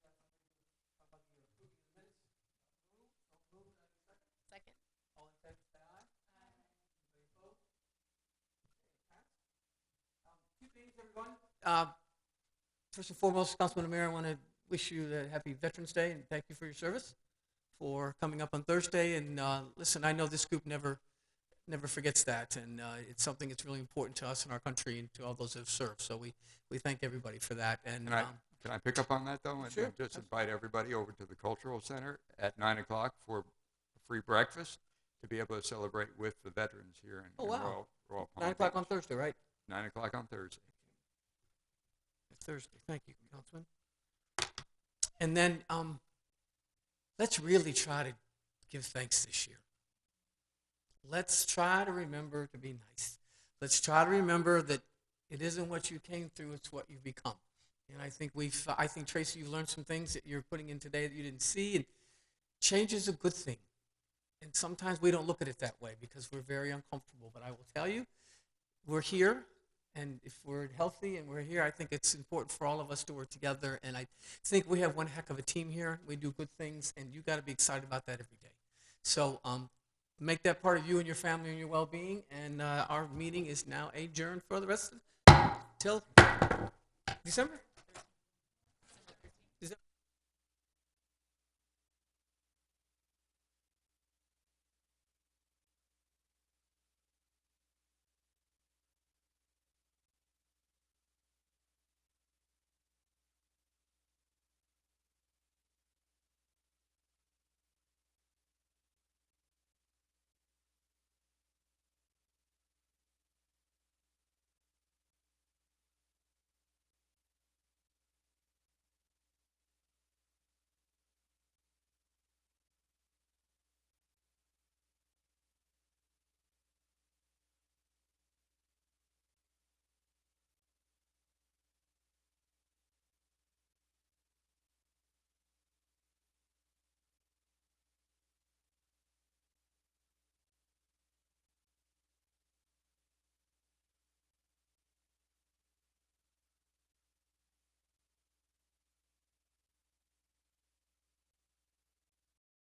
Speaker 2: Yeah, I'll make that. How about you approving the minutes? Move.
Speaker 7: Second.
Speaker 2: All in favor, say aye. Anybody opposed? Okay, passed. Two things, everyone. First and foremost, Councilman Mayor, I want to wish you a happy Veterans Day and thank you for your service, for coming up on Thursday. And listen, I know this group never forgets that, and it's something that's really important to us in our country and to all those that have served. So we thank everybody for that. And
Speaker 5: Can I pick up on that, though, and
Speaker 2: Sure.
Speaker 5: just invite everybody over to the Cultural Center at 9 o'clock for a free breakfast to be able to celebrate with the veterans here in,
Speaker 2: Oh, wow.
Speaker 5: Royal Palm
Speaker 2: 9 o'clock
Speaker 5: Beach.
Speaker 2: on Thursday, right?
Speaker 5: 9 o'clock on Thursday.
Speaker 2: Thursday. Thank you, Councilman. And then let's really try to give thanks this year. Let's try to remember to be nice. Let's try to remember that it isn't what you came through, it's what you've become. And I think Tracy, you've learned some things that you're putting in today that you didn't see, and change is a good thing. And sometimes we don't look at it that way because we're very uncomfortable. But I will tell you, we're here. And if we're healthy and we're here, I think it's important for all of us to work together. And I think we have one heck of a team here. We do good things, and you got to be excited about that every day. So make that part of you and your family and your well-being. And our meeting is now adjourned for the rest of till December.